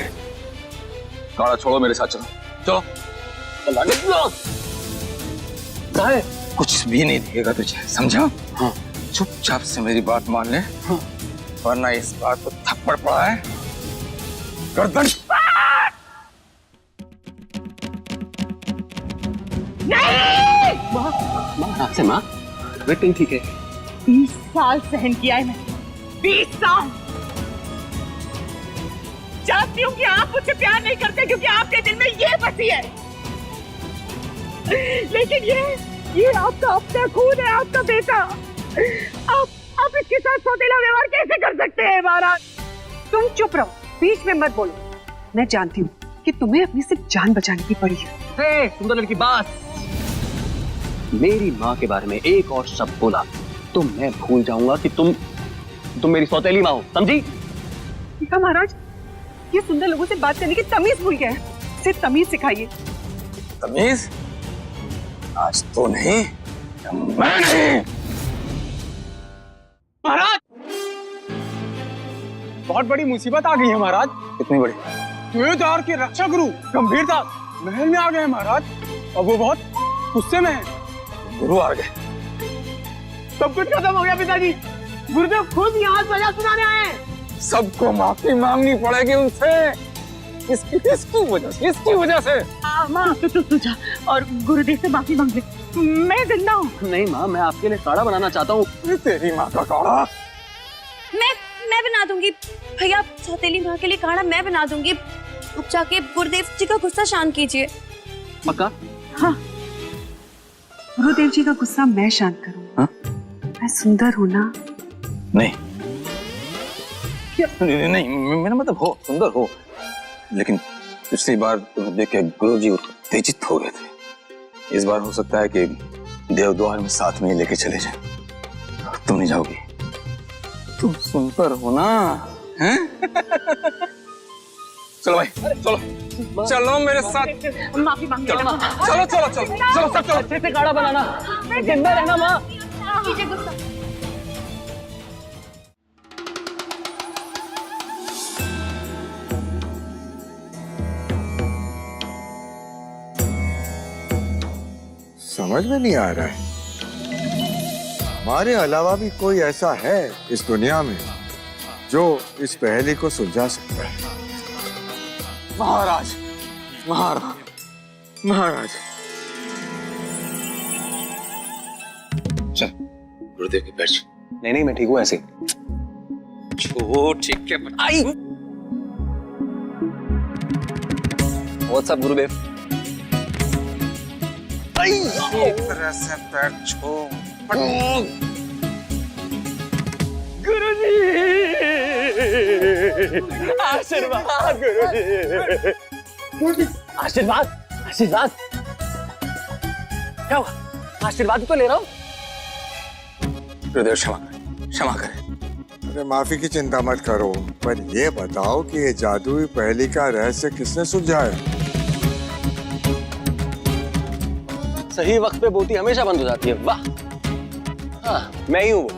काढ़ा छोड़ो, मेरे साथ चलो। चलो। कुछ भी नहीं दिखेगा तुझे, समझा? हाँ। चुपचाप से मेरी बात मान ले, हाँ। वरना इस बात को थप्पड़ पड़ा है गर्दन। नहीं! माँ आपसे माँ, तबीयत नहीं ठीक है। 20 साल सहन किया है मैंने, 20 साल। जानती हूँ कि आप मुझसे प्यार नहीं करते क्योंकि आपके दिल में ये बसी है, लेकिन ये आपका अपना खून है, आपका बेटा। आप इसके साथ सौतेला व्यवहार कैसे कर सकते हैं महाराज? तुम चुप रहो, बीच में मत बोलो। मैं जानती हूँ कि तुम्हें अपनी सिर्फ जान बचाने की पड़ी है। सुंदर लड़की, बात। मेरी माँ के बारे में एक और शब्द बोला तो मैं भूल जाऊंगा कि तुम मेरी सौतेली माँ हो, समझी? ठीक है महाराज, ये सुंदर लोगों से बात करने की तमीज भूल गया है। सिर्फ तमीज सिखाइए। तमीज? आज तो नहीं, मैं नहीं। महाराज, बहुत बड़ी मुसीबत आ गई है महाराज। कितनी बड़ी? देवद्वार के रक्षा गुरु गंभीर दास महल में आ गए हैं महाराज, और वो बहुत गुस्से में है। गुरु आ गए? सब कुछ खत्म हो गया पिताजी। गुरुदेव खुद यहाँ सजा सुनाने आए हैं। सबको माफी मांगनी पड़ेगी उनसे। इसकी वजह से। माँ तू जा और गुरुदेव से माफी मांग ले। मैं जिंदा हूँ। नहीं माँ, मैं आपके लिए काढ़ा बनाना चाहता हूँ। तेरी माँ का काढ़ा? मैं बना दूंगी भैया, सौतेली माँ के लिए काढ़ा मैं बना दूंगी। अब जाके गुरुदेव जी का गुस्सा शांत कीजिए। पक्का? हाँ, गुरुदेव जी का गुस्सा मैं शांत करूँ। हाँ? मैं सुंदर हूँ ना? नहीं नहीं, मेरा मतलब हो, सुंदर हो, लेकिन पिछली बार तुम्हें देख के गुरुजी उत्तेजित हो गए थे। इस बार हो सकता है कि देवद्वार में साथ में ही लेके चले जाए। तुम नहीं जाओगी? तुम सुंदर हो ना, हैं? चलो भाई, चलो चलो मेरे साथ। माफी मांग चलो चलो चलो चलो चलो सब चलो। अच्छे से काढ़ा बनाना, जिंदा रहना माँ। कीजिए गुस्सा। समझ में नहीं आ रहा है, हमारे अलावा भी कोई ऐसा है इस दुनिया में जो इस पहेली को सुलझा सकता है? महाराज, महाराज, महाराज। चल गुरुदेव के पैर छू। नहीं, मैं ठीक हूँ ऐसे। छू, ठीक है। आई व्हाट्सअप गुरुदेव। एक तरह से पैर छू। गुरुजी आशीर्वाद, गुरुजी आशीर्वाद, आशीर्वाद। क्या हुआ? आशीर्वाद तो ले रहा हूँ। गुरुदेव क्षमा करें। अरे माफी की चिंता मत करो, पर ये बताओ कि ये जादुई पहेली का रहस्य किसने सुलझाया? सही वक्त पे बोती हमेशा बंद हो जाती है। वाह। हाँ, मैं ही हूँ वो।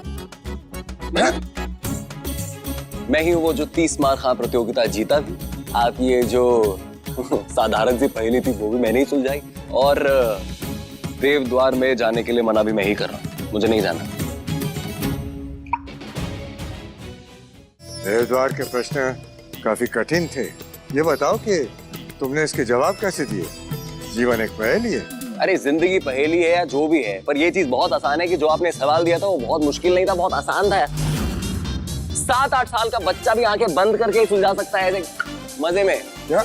मैं ही हूँ वो जो 30 मार खा प्रतियोगिता जीता भी। आप ये जो साधारण सी पहेली थी वो भी मैंने ही सुलझाई, और देव द्वार में जाने के लिए मना भी मैं ही कर रहा हूँ। मुझे नहीं जाना। देवद्वार के प्रश्न काफी कठिन थे। ये बताओ कि तुमने इसके जवाब कैसे दिए? जीवन एक पहेली है। अरे जिंदगी पहेली है या जो भी है, पर ये चीज बहुत आसान है कि जो आपने सवाल दिया था वो बहुत मुश्किल नहीं था, बहुत आसान था। 7-8 साल का बच्चा भी आंखें बंद करके ही सुलझा सकता है मजे में। क्या?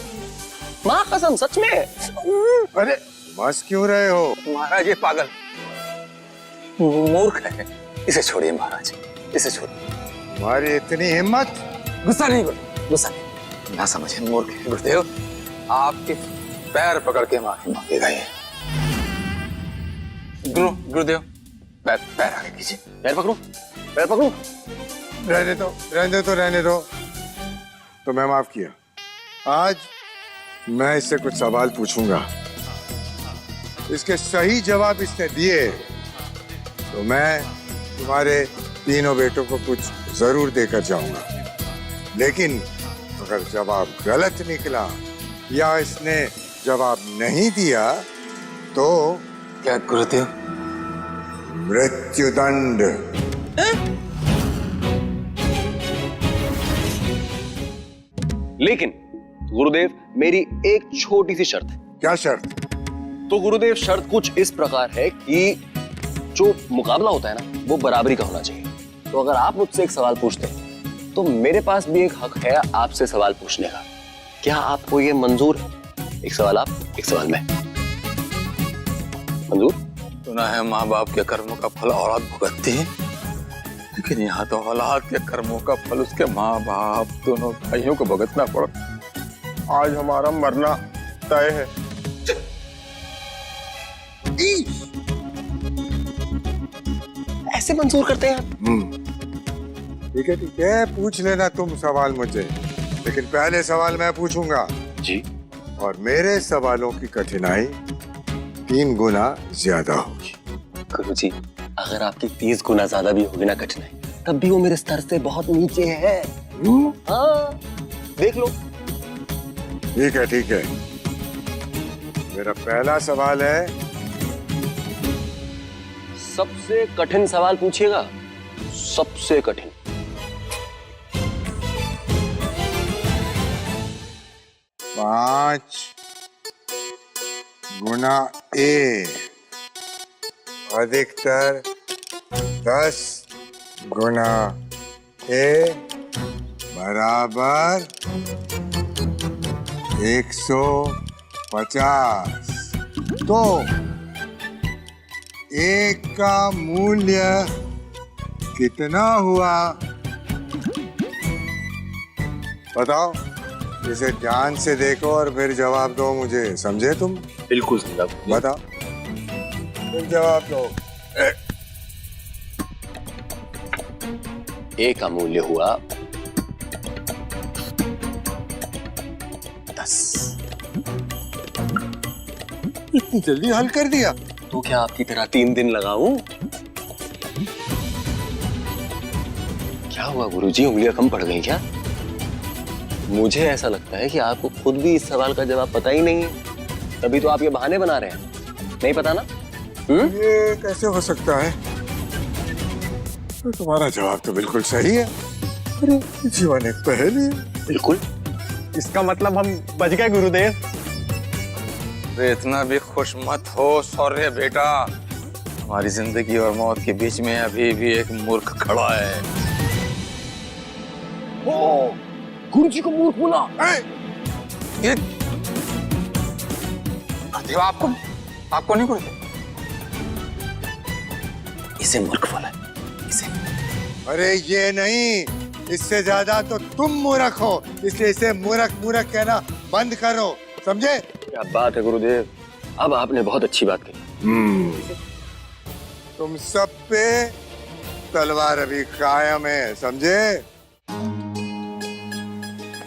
माँ कसम, सच में। अरे मस्त क्यों रहे हो? महाराज ये पागल मूर्ख है, इसे छोड़िए महाराज, इसे छोड़िए। तुम्हारी इतनी हिम्मत? गुस्सा नहीं, गुस्सा नहीं, ना समझे, मूर्ख है। गुरुदेव आपके पैर पकड़ के माफी मांगे गए हैं। गुरुदेव पैर आगे कीजिए। पैर पकड़ो, पैर पकड़ो। रहने दो, रहने दो, रहने दो। तो मैं माफ किया। आज मैं इससे कुछ सवाल पूछूंगा, इसके सही जवाब इसने दिए तो मैं तुम्हारे तीनों बेटों को कुछ जरूर देकर जाऊंगा। लेकिन अगर जवाब गलत निकला या इसने जवाब नहीं दिया तो क्या गुरुदेव? मृत्युदंड। लेकिन गुरुदेव मेरी एक छोटी सी शर्त है। क्या शर्त? तो गुरुदेव शर्त कुछ इस प्रकार है कि जो मुकाबला होता है ना वो बराबरी का होना चाहिए। तो अगर आप मुझसे एक सवाल पूछते हैं तो मेरे पास भी एक हक है आपसे सवाल पूछने का। क्या आपको ये मंजूर है? एक सवाल आप, एक सवाल मैं। मंजूर? सुना है माँ बाप के कर्मों का फल औलाद भुगतती है, लेकिन यहाँ तो औलाद के कर्मों का फल उसके माँ बाप दोनों भाइयों को भुगतना पड़ा। आज हमारा मरना तय है। ऐसे मंजूर करते हैं आप? ठीक है, ठीक है, पूछ लेना तुम सवाल मुझे, लेकिन पहले सवाल मैं पूछूंगा। जी। और मेरे सवालों की कठिनाई 3 गुना ज्यादा होगी। गुरुजी अगर आपकी 30 गुना ज्यादा भी होगी ना कठिनाई, तब भी वो मेरे स्तर से बहुत नीचे है। हाँ, देख लो। ठीक है, ठीक है। मेरा पहला सवाल है, सबसे कठिन सवाल पूछिएगा, सबसे कठिन। पांच गुना ए अधिकतर 10 गुना ए बराबर 150। तो एक का मूल्य कितना हुआ? बताओ, इसे ध्यान से देखो और फिर जवाब दो मुझे। समझे तुम? बिल्कुल समझा। बताओ, फिर जवाब दो। ए का मूल्य हुआ 10। इतनी जल्दी हल कर दिया? तो क्या आपकी तरह 3 दिन लगाऊं? क्या हुआ गुरुजी, उंगलियां कम पड़ गई क्या? मुझे ऐसा लगता है कि आपको खुद भी इस सवाल का जवाब पता ही नहीं है, तभी तो आप ये बहाने बना रहे हैं। नहीं पता ना? ये कैसे हो सकता है? तो तुम्हारा जवाब तो बिल्कुल सही है। अरे जीवन एक पहेली है। बिल्कुल। इसका मतलब हम बच गए गुरुदेव। इतना भी खुश मत हो सौर्य बेटा, हमारी जिंदगी और मौत के बीच में अभी भी एक मूर्ख खड़ा है। गुरुजी को मूर्ख बोला? ये गुरुदेव आपको नहीं गुरुदेव? इसे मूर्ख बोला, इसे। अरे ये नहीं, इससे ज्यादा तो तुम मूर्ख हो, इसलिए इसे मूर्ख मूर्ख कहना बंद करो, समझे? क्या बात है गुरुदेव, अब आपने बहुत अच्छी बात कही। तुम सब पे तलवार अभी कायम है, समझे?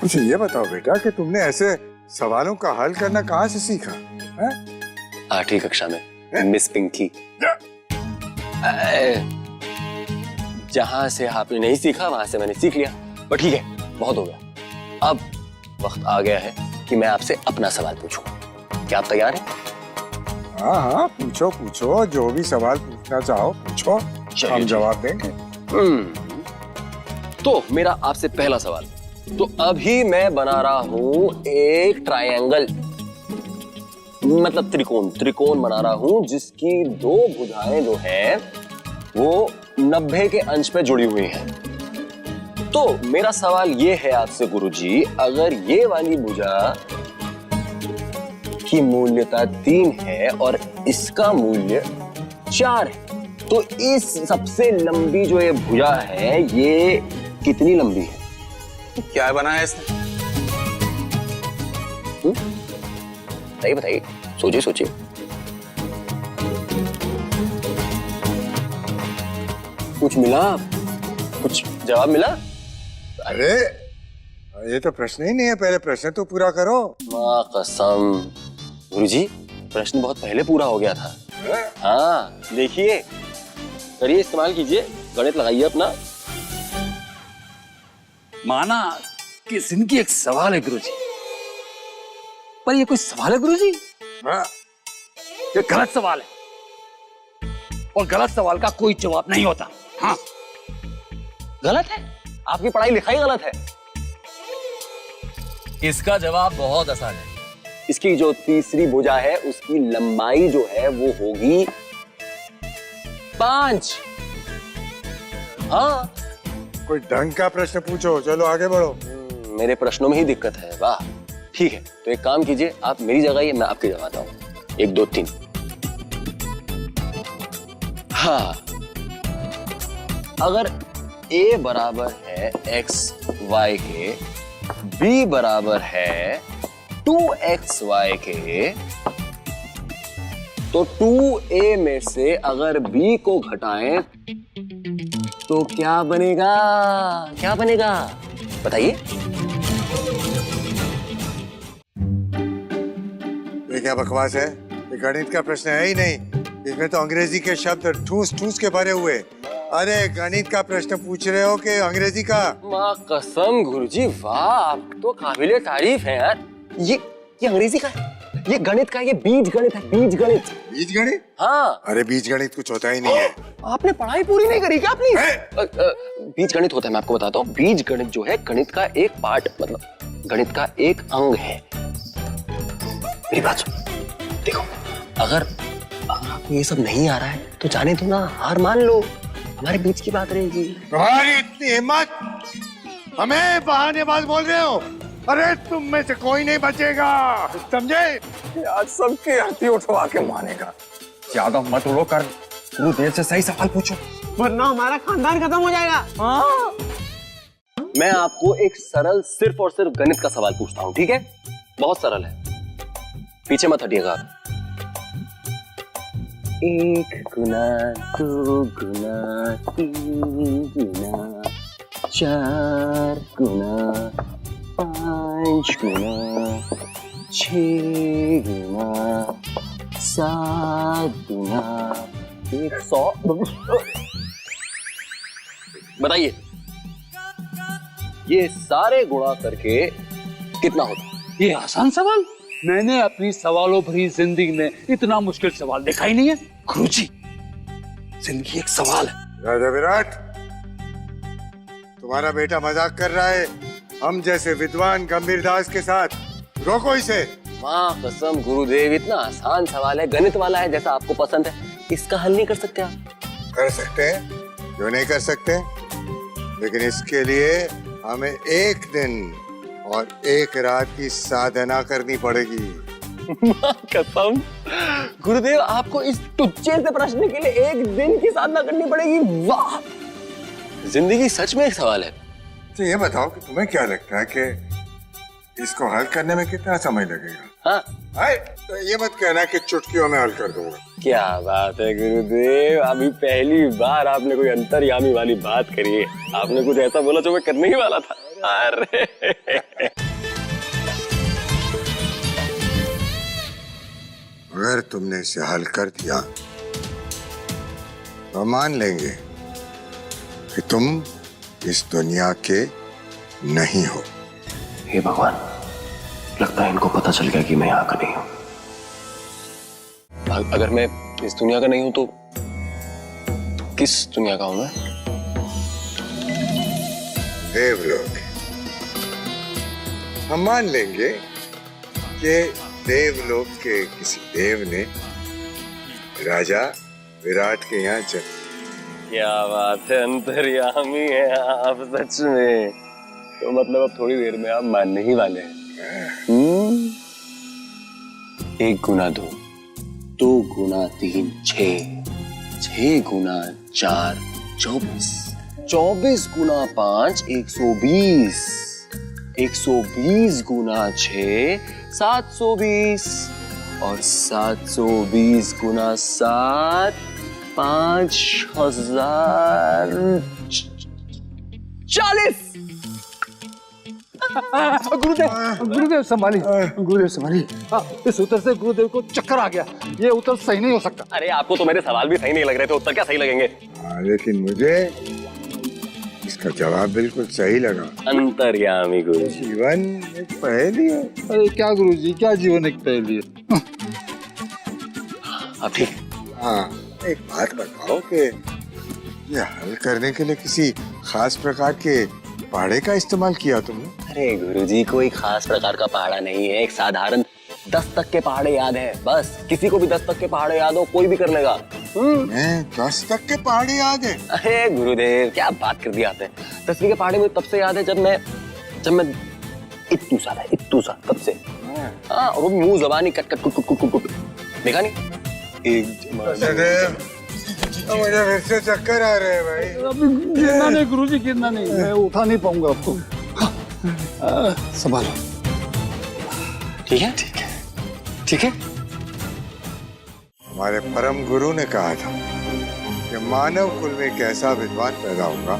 मुझे ये बताओ बेटा कि तुमने ऐसे सवालों का हल करना कहाँ से सीखा है? 8वीं कक्षा में मिस पिंकी। जहां से आपने नहीं सीखा वहां से मैंने सीख लिया, पर ठीक है, बहुत हो गया। अब वक्त आ गया है कि मैं आपसे अपना सवाल पूछूं। क्या आप तैयार हैं? हाँ हाँ, पूछो पूछो, जो भी सवाल पूछना चाहो पूछो, हम जवाब देंगे। तो मेरा आपसे पहला सवाल, तो अभी मैं बना रहा हूं एक ट्रायंगल, मतलब त्रिकोण बना रहा हूं जिसकी 2 भुजाएं जो है वो 90 के अंश पे जुड़ी हुई हैं। तो मेरा सवाल ये है आपसे गुरुजी, अगर ये वाली भुजा की मूल्यता 3 है और इसका मूल्य 4 है, तो इस सबसे लंबी जो ये भुजा है ये कितनी लंबी है? क्या बनाया इसने? बताइए, सोचिए। कुछ मिला? कुछ जवाब मिला? अरे ये तो प्रश्न ही नहीं है, पहले प्रश्न तो पूरा करो। माँ कसम गुरुजी, प्रश्न बहुत पहले पूरा हो गया था। हाँ देखिए, करिए, इस्तेमाल कीजिए, गणित लगाइए अपना। माना कि जिंदगी एक सवाल है गुरुजी, पर ये कोई सवाल है गुरुजी? हाँ। ये गलत सवाल है, और गलत सवाल का कोई जवाब नहीं होता। हाँ, गलत है? आपकी पढ़ाई लिखाई गलत है? इसका जवाब बहुत आसान है। इसकी जो तीसरी भुजा है उसकी लंबाई जो है वो होगी 5। हाँ, कोई ढंग का प्रश्न पूछो, चलो आगे बढ़ो। मेरे प्रश्नों में ही दिक्कत है। वाह, ठीक है, तो एक काम कीजिए, आप मेरी जगह आइए, मैं आपकी जगह आता हूं। 1 2 3। हाँ, अगर a बराबर है xy के, b बराबर है 2xy के, तो 2a में से अगर b को घटाएं तो क्या बनेगा? बताइए। ये क्या बकवास है? ये गणित का प्रश्न है ही नहीं, इसमें तो अंग्रेजी के शब्द ठूस ठूस के भरे हुए। अरे गणित का प्रश्न पूछ रहे हो कि अंग्रेजी का? माँ कसम गुरुजी, वाह, आप तो काबिले तारीफ है यार। ये अंग्रेजी का है, ये गणित का, ये बीज गणित है, बीज गणित। बीज गणित? हाँ। अरे बीज गणित कुछ होता ही नहीं है। आपने पढ़ाई पूरी नहीं करी क्या अपनी? बीज गणित होता है, मैं आपको बताता हूँ। बीज गणित जो है गणित का एक पार्ट, मतलब गणित का एक अंग है। मेरी बात सुन, देखो, अगर आपको ये सब नहीं आ रहा है तो जाने दो ना, हार मान लो, हमारे बीच की बात रहेगी। तुम्हारी इतनी हिम्मत, हमें बहानेबाज बोल रहे हो? अरे तुम में से कोई नहीं बचेगा, समझे? आज सबकी हड्डी उठवा के मानेगा। ज्यादा मत उड़ो कर, गुरुदेव से सही सवाल पूछो, वरना हमारा खानदान खत्म हो जाएगा। हाँ। मैं आपको एक सरल सिर्फ और सिर्फ गणित का सवाल पूछता हूँ, ठीक है? बहुत सरल है, पीछे मत हटिएगा आप। 1 गुना 2 गुना 3 गुना 4 गुना 5 गुना 6 गुना 7 गुना 100। बताइए, ये सारे गुणा करके कितना होता? ये आसान सवाल, मैंने अपनी सवालों भरी जिंदगी में इतना मुश्किल सवाल देखा ही नहीं है। गुरुजी, जिंदगी एक सवाल है। राजा विराट, तुम्हारा बेटा मजाक कर रहा है हम जैसे विद्वान गंभीर दास के साथ, रोको इसे। माँ कसम गुरुदेव, इतना आसान सवाल है, गणित वाला है, जैसा आपको पसंद है, इसका हल नहीं कर सकते आप? कर सकते हैं, क्यों नहीं कर सकते, लेकिन इसके लिए हमें 1 दिन और 1 रात की साधना करनी पड़ेगी। मां कसम, गुरुदेव आपको इस टुच्चे से प्रश्न के लिए 1 दिन की साधना करनी पड़ेगी। वाह, जिंदगी सच में एक सवाल है। तो ये बताओ कि तुम्हें क्या लगता है कि इसको हल करने में कितना समय लगेगा? हाँ, तो ये मत कहना कि चुटकियों में हल कर दूंगा। क्या बात है गुरुदेव, अभी पहली बार आपने कोई अंतर्यामी वाली बात करी है। आपने कुछ ऐसा बोला जो मैं करने ही वाला था। अरे अगर तुमने इसे हल कर दिया तो मान लेंगे कि तुम इस दुनिया के नहीं हो। हे भगवान, लगता है इनको पता चल गया कि मैं यहाँ का नहीं हूँ। अगर मैं इस दुनिया का नहीं हूं तो किस दुनिया का हूं मैं? देवलोक। हम मान लेंगे कि देवलोक के किसी देव ने राजा विराट के यहाँ जन्म। क्या बात है, अंतर्यामी है आप सच में। तो मतलब अब थोड़ी देर में आप मानने ही वाले हैं। 1 गुना 2, 2 गुना 3 6, 6 गुना 4 24, 24 गुना 5 120, 120 गुना 6 720 और 720 गुना 7 5040। गुरुदेव संभाली, गुरुदेव संभाली। इस उत्तर से गुरुदेव को चक्कर आ गया। ये उत्तर सही नहीं हो सकता। अरे आपको तो मेरे सवाल भी सही नहीं लग रहे थे, उत्तर क्या सही लगेंगे? लेकिन मुझे इसका जवाब बिल्कुल सही लगा। अंतर्यामी गुरु। जीवन एक पहेली है। अरे क्या गुरुजी, क्या जीवन एक पहेली है। अब ठीक। हाँ, एक बात बताओ कि ये हल करने के लिए किसी खास प्रकार के पहाड़े का इस्तेमाल किया तुमने? अरे गुरुजी, कोई खास प्रकार का पहाड़ा नहीं है, एक साधारण 10 तक के पहाड़े याद है बस। किसी को भी 10 तक के पहाड़े याद हो, कोई भी कर लेगा। 10 तक के पहाड़े याद है? अरे गुरुदेव क्या बात कर दी आपने। 10वीं के पहाड़े में तब से याद है जब मैं इत्तू सा था, इत्तू सा, तब से। हाँ, और वो मुंह जबानी कट कट कुट कुट कुट, देखा नहीं? मुझे फिर से चक्कर आ रहे हैं भाई। गिरना नहीं गुरुजी, गिरना नहीं, मैं उठा नहीं पाऊंगा आपको। संभालो। ठीक है, ठीक है, ठीक है। हमारे परम गुरु ने कहा था कि मानव कुल में एक ऐसा विद्वान पैदा होगा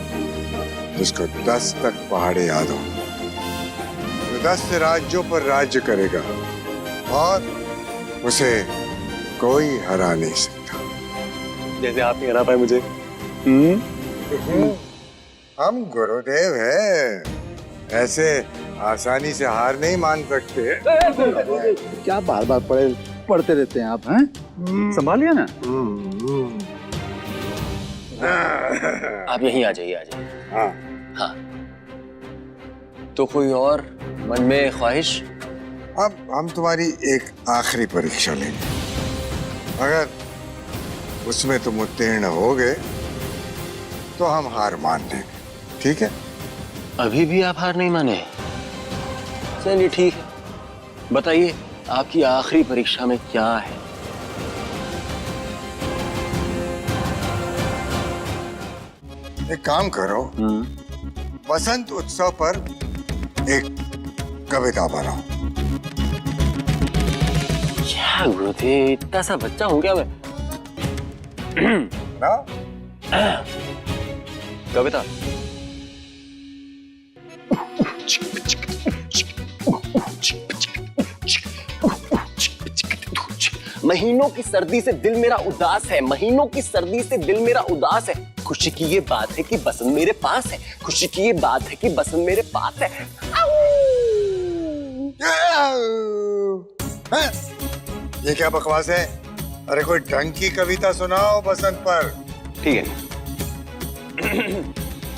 जिसको 10 तक पहाड़े याद हो, जो 10 राज्यों पर राज्य करेगा और उसे कोई हरा नहीं सकता। जैसे आप नहीं हरा पाए मुझे। हम गुरुदेव हैं, ऐसे आसानी से हार नहीं मान सकते। क्या बार बार पढ़ते रहते हैं आप, हैं? संभालिए ना। आप यहीं आ जाइए, आ जाइए। हाँ हाँ, तो कोई और मन में ख्वाहिश? अब हम तुम्हारी एक आखिरी परीक्षा लेंगे। अगर उसमें तुम उत्तीर्ण हो गए तो हम हार मान लेंगे, ठीक है? अभी भी आप हार नहीं माने? चलिए ठीक है, बताइए आपकी आखिरी परीक्षा में क्या है? एक काम करो, बसंत उत्सव पर एक कविता बनाओ। क्या गुरुदेव, इतना सा बच्चा हूं क्या मैं? ना? कविता। महीनों की सर्दी से दिल मेरा उदास है, महीनों की सर्दी से दिल मेरा उदास है। खुशी की ये बात है कि बसंत मेरे पास है, खुशी की ये बात है कि बसंत मेरे पास है। ये क्या बकवास है? अरे कोई ढंग की कविता सुनाओ बसंत पर। ठीक है।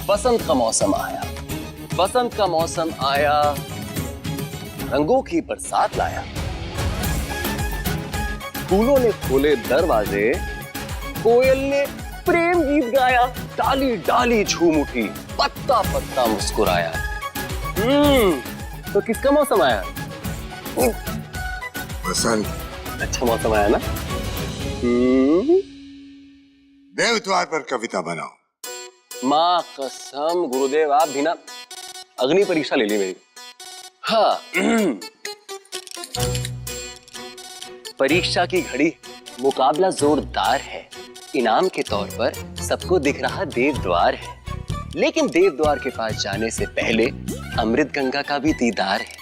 बसंत का मौसम आया, बसंत का मौसम आया, रंगों की बरसात लाया। फूलों ने खोले दरवाजे, कोयल ने प्रेम गीत गाया, डाली डाली झूम उठी, पत्ता पत्ता मुस्कुराया। तो किसका मौसम आया? बसंत। अच्छा मौसम आया ना। देव द्वार पर कविता बनाओ। माँ कसम गुरुदेव, आप भी ना अग्नि परीक्षा ले ली मेरी। हाँ परीक्षा की घड़ी, मुकाबला जोरदार है। इनाम के तौर पर सबको दिख रहा देव द्वार है, लेकिन देव द्वार के पास जाने से पहले अमृत गंगा का भी दीदार है।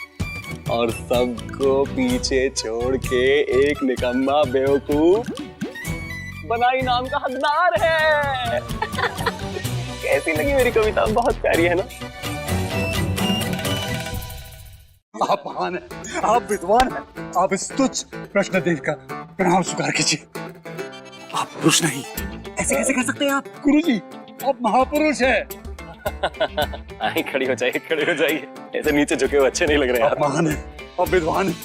और सबको पीछे छोड़ के एक निकम्मा बेवकूफ बना इनाम का हकदार है। कैसी लगी मेरी कविता? बहुत प्यारी है ना? आप महान हैं, आप विद्वान हैं, आप इस तुच्छ कृष्णदेव का प्रणाम स्वीकार कीजिए। आप पुरुष नहीं। ऐसे कैसे कर सकते हैं आप? गुरुजी, आप महापुरुष हैं। आए खड़ी हो जाइए, खड़ी हो जाइए। ऐसे नीचे झुके हुए अच्छे नहीं लग रहे हैं आप महान हैं, आप विद्वान हैं,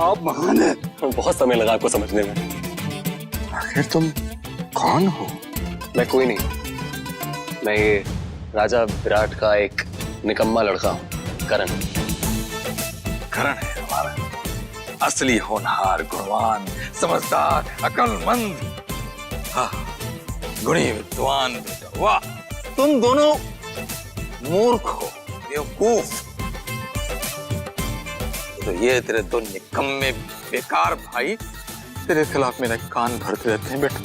आप महान हैं। बहुत समय लगा आपको समझने में। आखिर तुम कौन हो? मैं कोई नहीं, मैं ये राजा विराट का एक निकम्मा लड़का हूँ, करण। करण है हमारा असली होनहार, गुणवान, समझदार, अक्लमंद, हाँ, गुणी विद्वान बेटा। वाह, तुम दोनों मूर्ख हो, बेवकूफ। तो ये तेरे दो निकम्मे बेकार भाई तेरे खिलाफ मेरा कान भरते रहते हैं बेटा।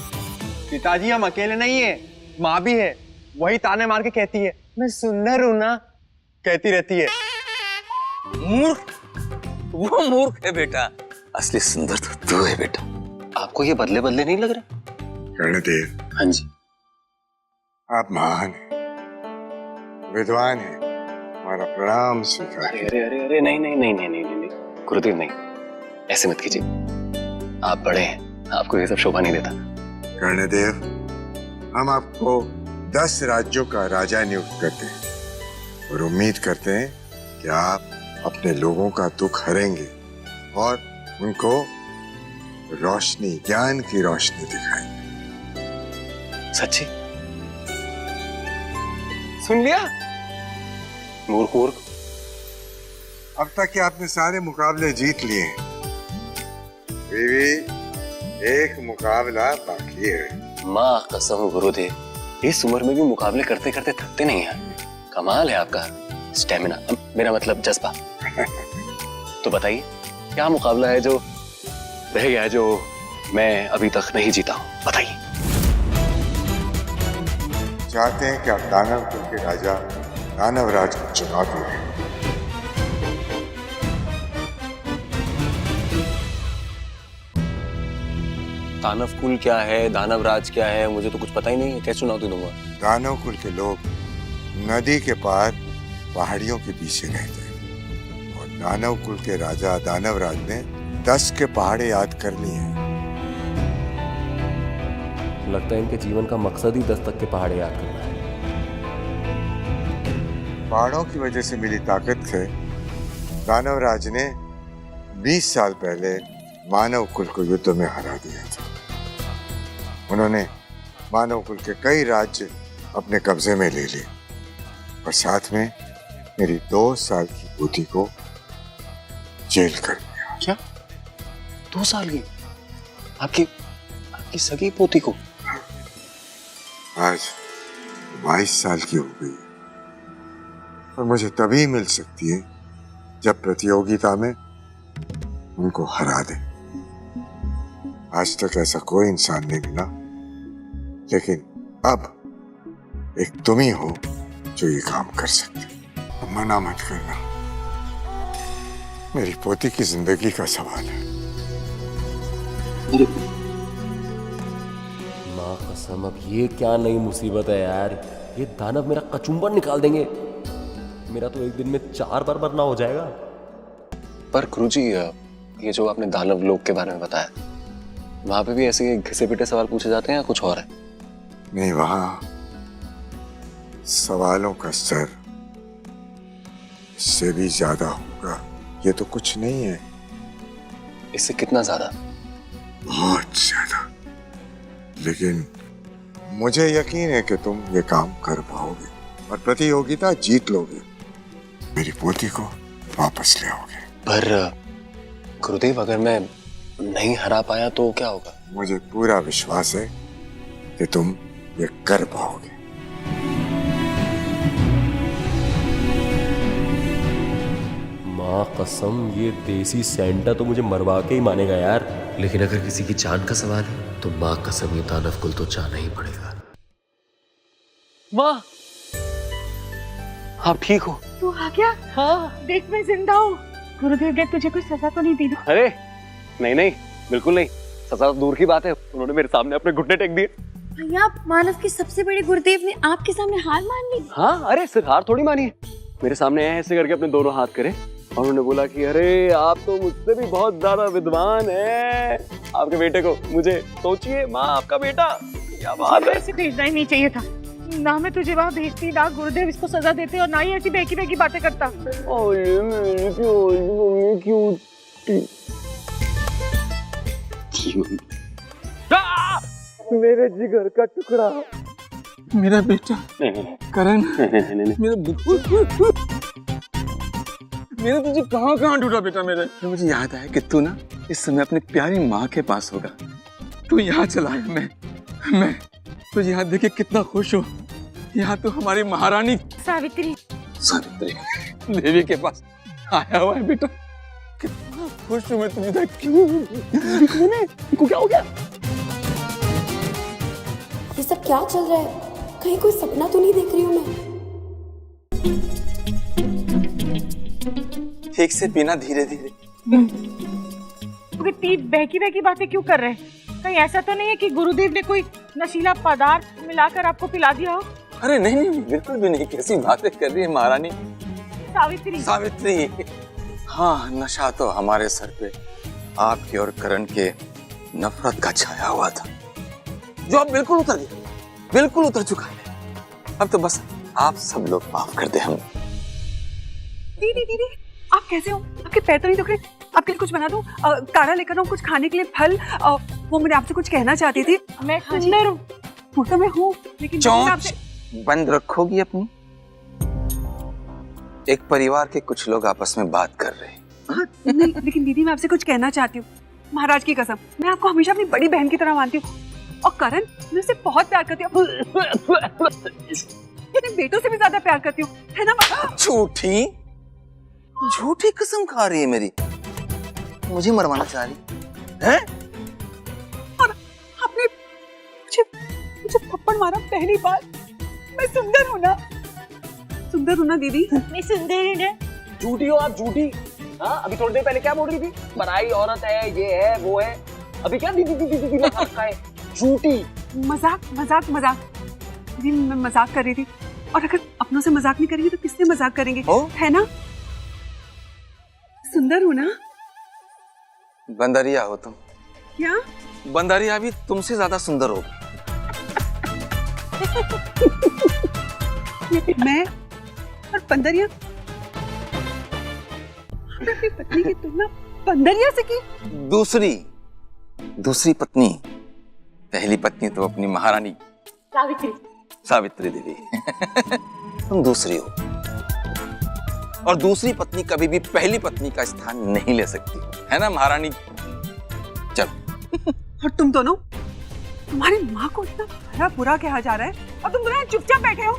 पिताजी हम अकेले नहीं है, माँ भी है। वही ताने मार के कहती है मैं सुंदर हूं ना, कहती रहती है। मूर्ख, वो मूर्ख है बेटा, असली सुंदर तो तू है बेटा। आपको ये बदले बदले नहीं लग रहे? कर्णदेव, हाँ जी। आप महान हैं, विद्वान हैं, हमारा प्रणाम स्वीकार। अरे अरे अरे अरे नहीं नहीं नहीं नहीं नहीं नहीं, गुरुदेव नहीं, ऐसे मत कीजिए। आप बड़े हैं, आपको ये सब शोभा नहीं देता। कर्णदेव, हम आपको 10 राज्यों का राजा नियुक्त करते हैं और उम्मीद करते हैं कि आप अपने लोगों का दुख हरेंगे और उनको रोशनी, ज्ञान की रोशनी दिखाएंगे। सच्ची? सुन लिया? मूर्ख मूर्ख। अब तक के आपने सारे मुकाबले जीत लिए हैं, बीवी एक मुकाबला बाकी है। माँ कसम गुरुदेव, इस उम्र में भी मुकाबले करते करते थकते नहीं हैं। कमाल है आपका स्टेमिना, मेरा मतलब जज्बा। तो बताइए क्या मुकाबला है जो रह गया है, जो मैं अभी तक नहीं जीता हूँ? बताइए। चाहते हैं कि आप दानव कुल के राजा दानवराज को चुनौती दें। दानव कुल क्या है, दानव राज क्या है, मुझे तो कुछ पता ही नहीं है। कैसे चुनौती दूंगा? दानव कुल के लोग नदी के पार पहाड़ियों के पीछे रहते हैं और दानव कुल के राजा दानवराज ने 10 के पहाड़े याद कर लिए हैं। लगता है इनके जीवन का मकसद ही 10 तक के पहाड़े याद करना है। पहाड़ों की वजह से मिली ताकत से दानवराज ने 20 साल पहले मानव कुल को युद्ध में हरा दिया था। उन्होंने मानव कुल के कई राज्य अपने कब्जे में ले लिए और साथ में मेरी 2 साल की पोती को जेल कर दिया। क्या? 2 साल की? आपकी सगी पोती को? आज 22 साल की हो गई और मुझे तभी मिल सकती है जब प्रतियोगिता में उनको हरा दे। आज तक ऐसा कोई इंसान नहीं मिला, लेकिन अब एक तुम ही हो जो ये काम कर सकते। मना मत करना, मेरी पोती की जिंदगी का सवाल है। माँ कसम, अब ये क्या नई मुसीबत है यार। ये दानव मेरा कचुम्बर निकाल देंगे। मेरा तो एक दिन में 4 बार मरना हो जाएगा। पर गुरुजी, ये जो आपने दानव लोक के बारे में बताया, वहां पे भी ऐसे घिसे पिटे सवाल पूछे जाते हैं या कुछ और है? नहीं, वहां सवालों का स्तर इससे भी ज्यादा होगा। ये तो कुछ नहीं है। इससे कितना ज्यादा? बहुत ज्यादा। लेकिन मुझे यकीन है कि तुम ये काम कर पाओगे और प्रतियोगिता जीत लोगे। मेरी पोती को वापस ले आओगे। पर गुरुदेव, अगर मैं नहीं हरा पाया तो क्या होगा? मुझे पूरा विश्वास है कि तुम ये कर पाओगे। माँ कसम, ये देसी सेंटा तो मुझे मरवा के ही मानेगा यार। लेकिन अगर किसी की जान का सवाल है तो माँ कसम, ये दानव कुल तो जाना ही पड़ेगा। माँ, आप ठीक हो? तू आ गया? हाँ। देख मैं जिंदा हूँ। गुरुदेव ने तुझे कोई सजा तो नहीं दी ना? अरे नहीं, बिल्कुल नहीं। सजा तो दूर की बात है, उन्होंने मेरे सामने अपने घुटने टेक दिए। भैया, मानव के सबसे बड़े गुरुदेव ने आपके सामने हार मान ली। हाँ, अरे सिर्फ हार थोड़ी मानी है, मेरे सामने ऐसे करके अपने दोनों हाथ करे और उन्होंने बोला कि अरे आप तो मुझसे भी बहुत ज्यादा विद्वान हैं, आपके बेटे को मुझे सोचिए माँ, आपका बेटा। क्या बात है। ऐसे भेजना ही नहीं चाहिए था ना। मैं तुझे वहाँ भेजती ना गुरुदेव इसको सजा देते और ना ही ऐसी बेकी बातें करता। मेरे जिगर का टुकड़ा, मेरा बेटा करण, मेरा मेरा तुझे कहाँ ढूंढा बेटा मेरे। तो मुझे याद आया कि तू ना इस समय अपनी प्यारी माँ के पास होगा। तू यहाँ चला है, मैं तुझे यहाँ देखे कितना खुश हूँ। यहाँ तो हमारी महारानी सावित्री देवी के पास आया हुआ है बेटा। कितना खुश हूँ मैं तुझे देख के। क्या हो गया? ये सब क्या चल रहा है? कहीं कोई सपना तो नहीं देख रही हूँ मैं? ठीक से पीना, धीरे धीरे। बहकी बातें क्यों कर रहे हैं? कहीं ऐसा तो नहीं है कि गुरुदेव ने कोई नशीला पदार्थ मिलाकर आपको पिला दिया हो? अरे नहीं, बिल्कुल भी नहीं। कैसी बातें कर रही है महारानी। सावित्री। हाँ, नशा तो हमारे सर पे आपके और करण के नफरत का छाया हुआ था, जो अब बिल्कुल उतर गया, बिल्कुल उतर चुका है। अब तो बस आप सब लोग माफ कर दे हम। दीदी, आप कैसे हो? आपके पैर तो नहीं दुख रहे? आपके लिए कुछ बना दूं? काढ़ा लेकर आऊं, कुछ खाने के लिए, फल? वो मैंने आपसे कुछ कहना चाहती थी। मैं सुंदर हूँ, वो तो मैं हूँ, लेकिन चोंच बंद रखोगी अपनी। एक परिवार के कुछ लोग आपस में बात कर रहे हैं। नहीं, लेकिन दीदी मैं आपसे कुछ कहना चाहती हूँ। महाराज की कसम, मैं आपको हमेशा अपनी बड़ी बहन की तरह मानती हूँ और करण, मैं उससे बहुत प्यार करती हूँ। अपने बेटों से भी ज्यादा प्यार करती हूँ, है ना? झूठी कसम खा रही है मेरी। मुझे मरवाना चाह रही है? और आपने मुझे थप्पड़ मारा पहली बार। मैं सुंदर हूँ ना दीदी? मैं सुंदर हूँ ना? झूठी हो आप, झूठी। हाँ, अभी थोड़ी देर पहले क्या बोल रही थी? बनाई औरत है, ये है, वो है। अभी क्या दीदी रखा है? झूठी। मजाक। जी मैं मजाक कर रही थी, और अगर अपनों से मजाक नहीं करेंगे तो किससे मजाक करेंगे? है ना? सुंदर हूँ ना? बंदरिया हो तुम। क्या? बंदरिया भी तुमसे ज्यादा सुंदर हो। मैं और बंदरिया? अपनी पत्नी की तुलना बंदरिया से की? दूसरी पत्नी। पहली पत्नी तो अपनी महारानी सावित्री देवी। तुम दूसरी हो, और दूसरी पत्नी कभी भी पहली पत्नी का स्थान नहीं ले सकती, है ना महारानी? चलो। और तुम दोनों, तुम्हारी माँ को इतना भला बुरा कहा जा रहा है और तुम दोनों चुपचाप बैठे हो।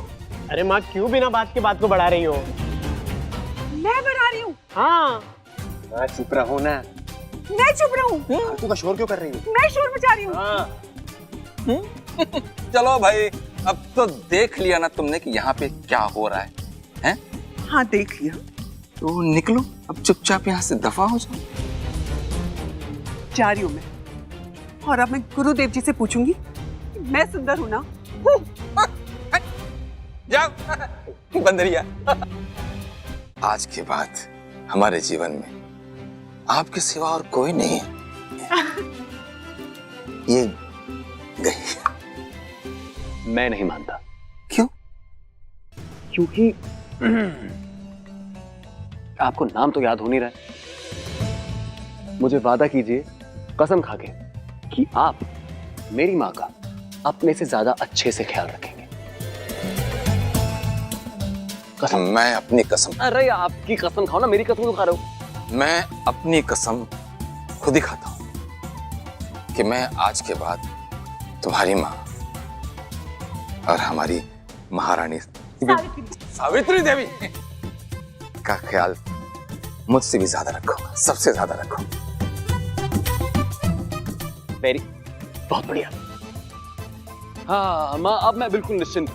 अरे माँ, क्यों बिना बात के बात को बढ़ा रही हो? मैं बढ़ा रही हूँ? हाँ। चुप रहो ना। मैं चुप रहूं? तू का शोर क्यों कर रही है? मैं शोर मचा रही हूँ। हाँ। चलो भाई, अब तो देख लिया ना तुमने कि यहाँ पे क्या हो रहा है, हैं? हाँ, देख लिया। तो निकलो अब, चुपचाप यहाँ से दफा हो जाओ। जा रही हूँ मैं, और अब मैं गुरुदेव जी से पूछूंगी मैं सुंदर हूँ ना? जाओ बंदरिया। आज के बाद हमारे जीवन में आपके सिवा और कोई नहीं है। ये गई। मैं नहीं मानता। क्यों? क्योंकि आपको नाम तो याद हो नहीं रहा है। मुझे वादा कीजिए कसम खा के कि आप मेरी माँ का अपने से ज्यादा अच्छे से ख्याल रखेंगे। कसम। मैं अपनी कसम। अरे आपकी कसम खाओ ना, मेरी कसम क्यों खा रहे हो? मैं अपनी कसम खुद ही खाता हूँ। कि मैं आज के बाद तुम्हारी माँ और हमारी महारानी सावित्री देवी का ख्याल मुझसे भी ज्यादा रखूंगा, सबसे ज्यादा रखूंगा। वेरी बहुत बढ़िया। हाँ माँ, अब मैं बिल्कुल निश्चिंत।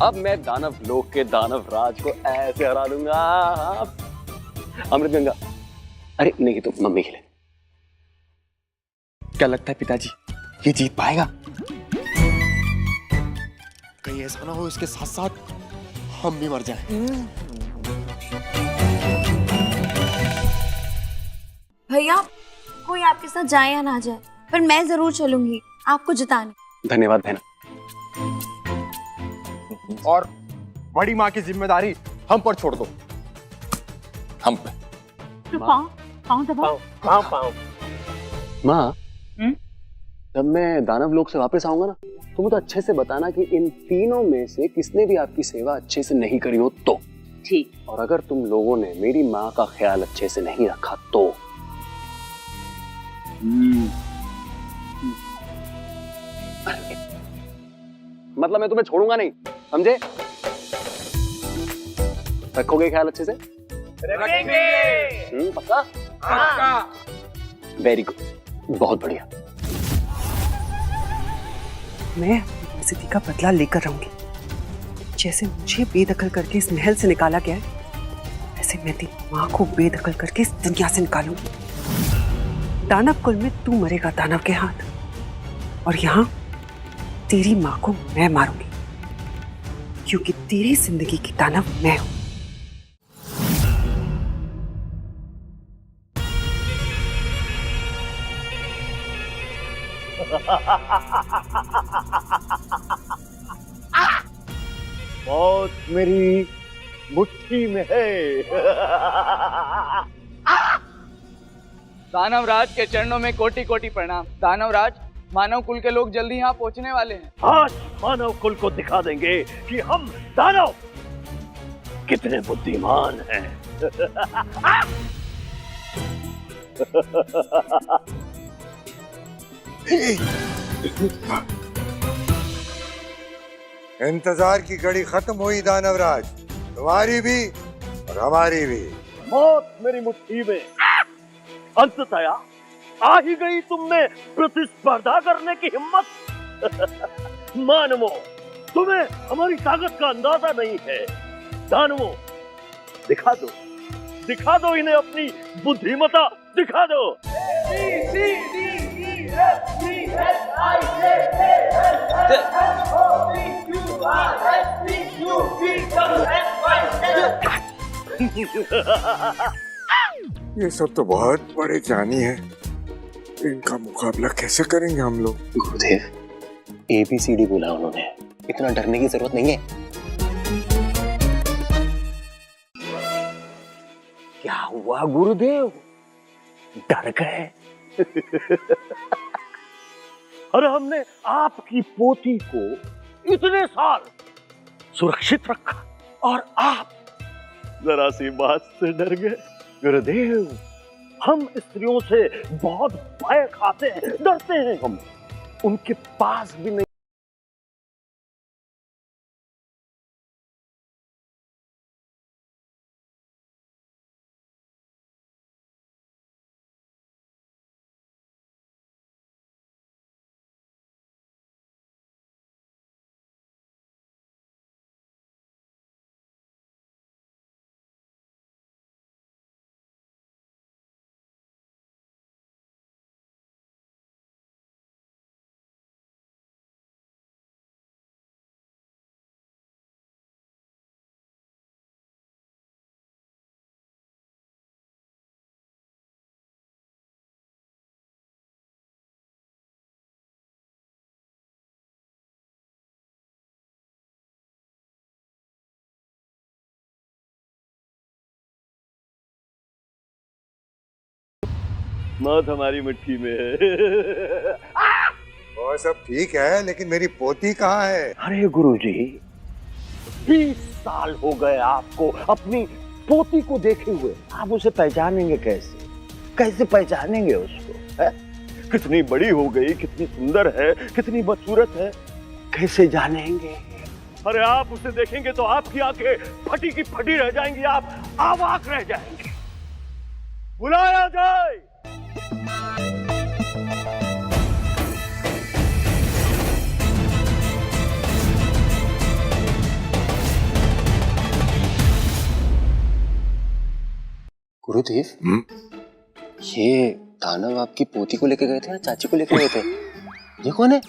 अब मैं दानव लोक के दानव राज को ऐसे हरा दूंगा। अमृत गंगा, अरे नहीं तो मम्मी के लिए। क्या लगता है पिताजी, ये जीत पाएगा? कहीं ऐसा ना हो इसके साथ साथ हम भी मर जाएं। भैया कोई आपके साथ जाए या ना जाए, पर मैं जरूर चलूंगी आपको जिताने। धन्यवाद बहना। और बड़ी माँ की जिम्मेदारी हम पर छोड़ दो। हम पे। तो पाँव दबाओ। पाँव। माँ, जब मैं दानव लोक से वापस आऊंगा ना, तो मुझे अच्छे से बताना कि इन तीनों में से किसने भी आपकी सेवा अच्छे से नहीं करी हो तो। ठीक। और अगर तुम लोगों ने मेरी माँ का ख्याल अच्छे से नहीं रखा तो। मतलब मैं तुम्हें छोड़ूंगा नहीं, समझे? रखोगे ख्याल अच्छे से? रखेंगे। पक्का? हाँ। वेरी गुड, बहुत बढ़िया। मैं स्थिति का बदला लेकर रहूंगी। जैसे मुझे बेदखल करके इस महल से निकाला गया है, वैसे मैं तेरी माँ को बेदखल करके इस दुनिया से निकालूंगी। दानव कुल में तू मरेगा दानव के हाथ, और यहाँ तेरी माँ को मैं मारूंगी, क्योंकि तेरी जिंदगी की दानव मैं हूं। मौत मेरी मुट्ठी में है। दानवराज के चरणों में कोटि कोटि प्रणाम। दानवराज, मानव कुल के लोग जल्दी यहाँ पहुँचने वाले हैं। आज मानव कुल को दिखा देंगे कि हम दानव कितने बुद्धिमान हैं। इंतजार की घड़ी खत्म हुई दानवराज, तुम्हारी भी और हमारी भी। मौत मेरी मुट्ठी में। अंततया आ ही गई तुमने प्रतिस्पर्धा करने की हिम्मत। मानवो, तुम्हें हमारी ताकत का अंदाजा नहीं है। दानवो, दिखा दो इन्हें अपनी बुद्धिमता दिखा दो। ये सब तो बहुत बड़े ज्ञानी हैं, इनका मुकाबला कैसे करेंगे हम लोग? गुरुदेव, ABCD बोला उन्होंने, इतना डरने की जरूरत नहीं है। क्या हुआ गुरुदेव, डर गए? अरे हमने आपकी पोती को इतने साल सुरक्षित रखा और आप जरा सी बात से डर गए। गुरुदेव, हम स्त्रियों से बहुत भय खाते हैं, डरते हैं, हम उनके पास भी नहीं। मौत हमारी मुट्ठी में है। वो सब ठीक है, लेकिन मेरी पोती कहाँ है? अरे गुरुजी, 20 साल हो गए आपको अपनी पोती को देखे हुए, आप उसे पहचानेंगे कैसे? कैसे पहचानेंगे उसको है? कितनी बड़ी हो गई, कितनी सुंदर है, कितनी बदसूरत है, कैसे जानेंगे? अरे आप उसे देखेंगे तो आपकी आंखें फटी की फटी रह जाएंगी, आप अवाक रह जाएंगे। बुलाया जाए। गुरुदेव, ये दानव आपकी पोती को लेके गए थे या चाची को लेके गए थे? ये कौन है?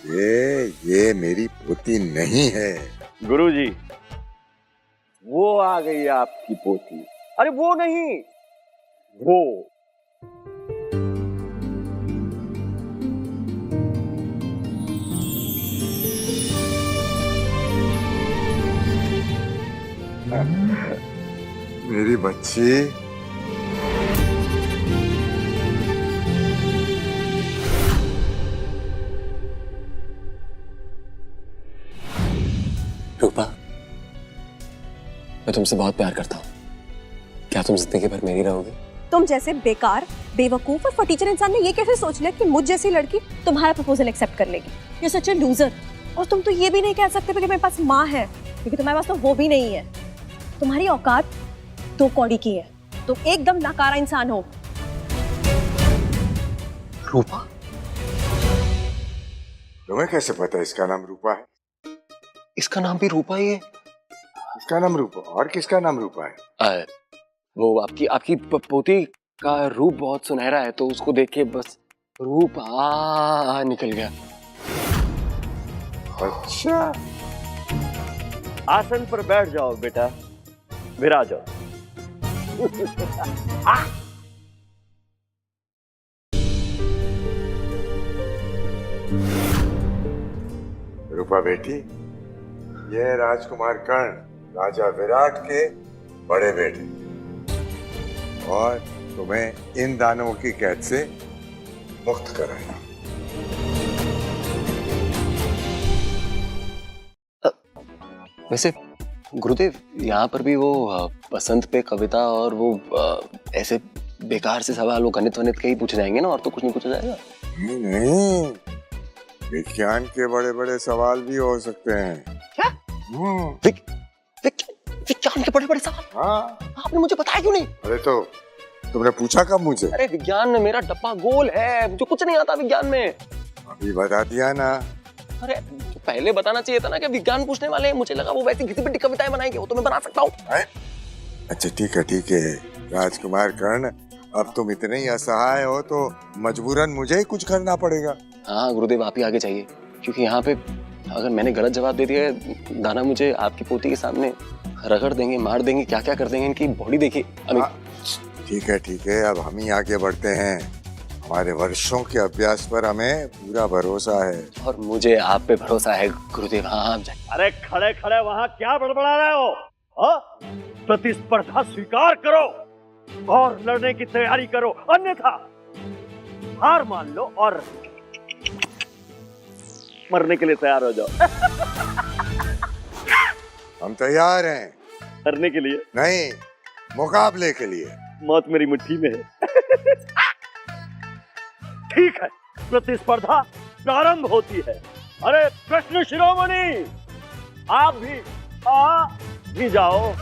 ये मेरी पोती नहीं है। गुरुजी, वो आ गई आपकी पोती। अरे वो नहीं, वो। मेरी बच्ची, रूपा, मैं तुमसे बहुत प्यार करता हूँ। क्या तुम जिंदगी भर मेरी रहोगी? तुम जैसे बेकार, बेवकूफ और फटीचर इंसान ने ये कैसे सोच लिया कि मुझ जैसी लड़की तुम्हारा प्रपोजल एक्सेप्ट कर लेगी? ये सच है लूजर। और तुम तो ये भी नहीं कह सकते कि मेरे पास माँ है, क्योंकि तुम्हारे पास तो वो भी नहीं है। तुम्हारी औकात 2 कौड़ी की है। तुम एकदम नाकारा इंसान हो। रूपा? तुम्हें कैसे पता इसका नाम रूपा है? इसका नाम भी रूपा ही है। इसका नाम रूपा, और किसका नाम रूपा है? वो आपकी पोती का रूप बहुत सुनहरा है, तो उसको देख के बस रूप निकल गया। अच्छा, आसन पर बैठ जाओ बेटा, विराज जाओ। रूपा बेटी, ये राजकुमार कर्ण, राजा विराट के बड़े बेटे, और तुम्हें इन दानवों की कैद से मुक्त कराया। वैसे गुरुदेव, यहाँ पर भी वो बसंत पे कविता और वो ऐसे बेकार से सवाल वो गणित वनित के ही पूछे जाएंगे ना, और तो कुछ नहीं पूछा जाएगा? नहीं, विज्ञान के बड़े बड़े सवाल भी हो सकते हैं। क्या? विज्ञान के बड़े बड़े सवाल? हाँ। आपने मुझे बताया क्यों नहीं? अरे तो तुमने पूछा कब मुझे? अरे विज्ञान में मेरा डब्बा गोल है, मुझे कुछ नहीं आता विज्ञान में। अभी बता दिया ना। अरे तो पहले बताना चाहिए था ना कि विज्ञान पूछने वाले हैं। मुझे लगा वो वैसी घिसी पिटी कविताएं बनाएंगे, वो तो मैं बना सकता हूँ। अच्छा ठीक है राजकुमार कर्ण, अब तुम इतने ही असहाय हो तो मजबूरन मुझे ही कुछ करना पड़ेगा। हाँ गुरुदेव, आप ही आगे चाहिए, क्योंकि यहाँ पे अगर मैंने गलत जवाब दे दिया, दाना मुझे आपकी पोती के सामने रगड़ देंगे, मार देंगे, क्या क्या कर देंगे। इनकी बॉडी देखिए। ठीक है, अब हम ही आगे बढ़ते हैं। हमारे वर्षों के अभ्यास पर हमें पूरा भरोसा है। और मुझे आप पे भरोसा है गुरुदेव। हाँ आप जाइए। अरे खड़े खड़े वहाँ क्या बड़बड़ा रहे हो? प्रतिस्पर्धा स्वीकार करो और लड़ने की तैयारी करो, अन्यथा हार मान लो और मरने के लिए तैयार हो जाओ। हम तैयार हैं। करने के लिए नहीं, मुकाबले के लिए। मौत मेरी मुट्ठी में है। ठीक है, प्रतिस्पर्धा प्रारंभ होती है। अरे कृष्ण शिरोमणि, आप भी जाओ।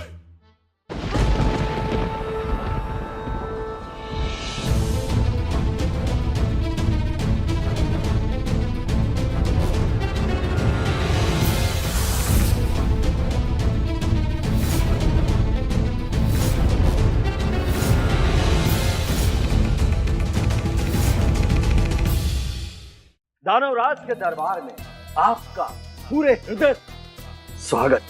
दानवराज के दरबार में आपका पूरे हृदय स्वागत।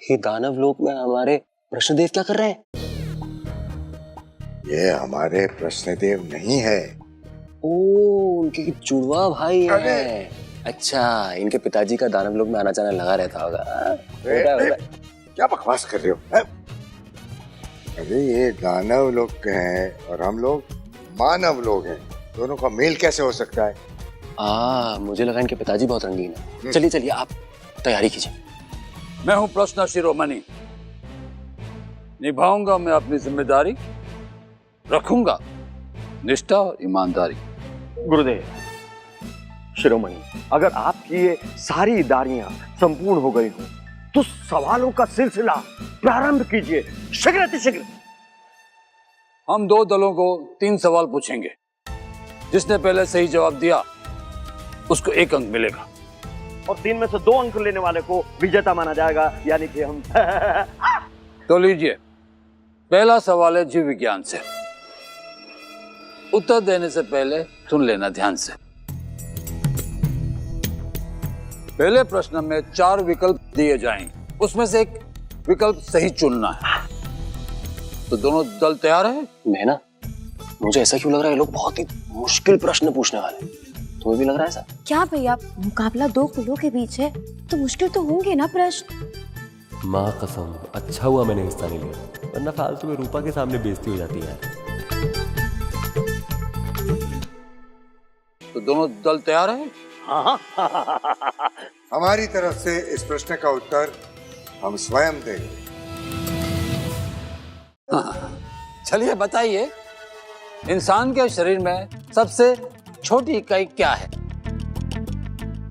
ये दानव लोक में हमारे प्रश्नदेव क्या कर रहे हैं? ये हमारे प्रश्नदेव नहीं है। ओ, उनके जुड़वा भाई है। अच्छा, इनके पिताजी का दानव लोक में आना जाना लगा रहता होगा। क्या बकवास कर रहे हो? अरे ये दानव लोग हैं और हम लोग मानव लोग हैं, दोनों का मेल कैसे हो सकता है? मुझे लगा इनके पिताजी बहुत रंगीन है। चलिए आप तैयारी कीजिए। मैं हूं प्रश्न शिरोमणि, निभाऊंगा मैं अपनी जिम्मेदारी रखूंगा निष्ठा और ईमानदारी। गुरुदेव शिरोमणि, अगर आपकी ये सारी दारियां संपूर्ण हो गई हो तो सवालों का सिलसिला प्रारंभ कीजिए शीघ्र। हम 2 दलों को 3 सवाल पूछेंगे। जिसने पहले सही जवाब दिया उसको 1 अंक मिलेगा और 3 में से 2 अंक लेने वाले को विजेता माना जाएगा, यानी कि हम तो लीजिए, पहला सवाल है जीव विज्ञान से। उत्तर देने से पहले सुन लेना ध्यान से। पहले प्रश्न में 4 विकल्प दिए जाएंगे, उसमें से एक विकल्प सही चुनना है। तो दोनों दल तैयार है? मैं ना, मुझे ऐसा क्यों लग रहा है ये लोग बहुत ही मुश्किल प्रश्न पूछने वाले हैं। तुम्हें भी लग रहा है ऐसा? क्या भैया, मुकाबला 2 कुलों के बीच है तो मुश्किल तो होंगे ना प्रश्न। माँ कसम, अच्छा हुआ मैंने हिस्सा नहीं लिया, वरना फालतू में रूपा के सामने बेइज्जती हो जाती है। तो दोनों दल तैयार है? हमारी तरफ से इस प्रश्न का उत्तर हम स्वयं देंगे। चलिए बताइए, इंसान के शरीर में सबसे छोटी इकाई क्या है?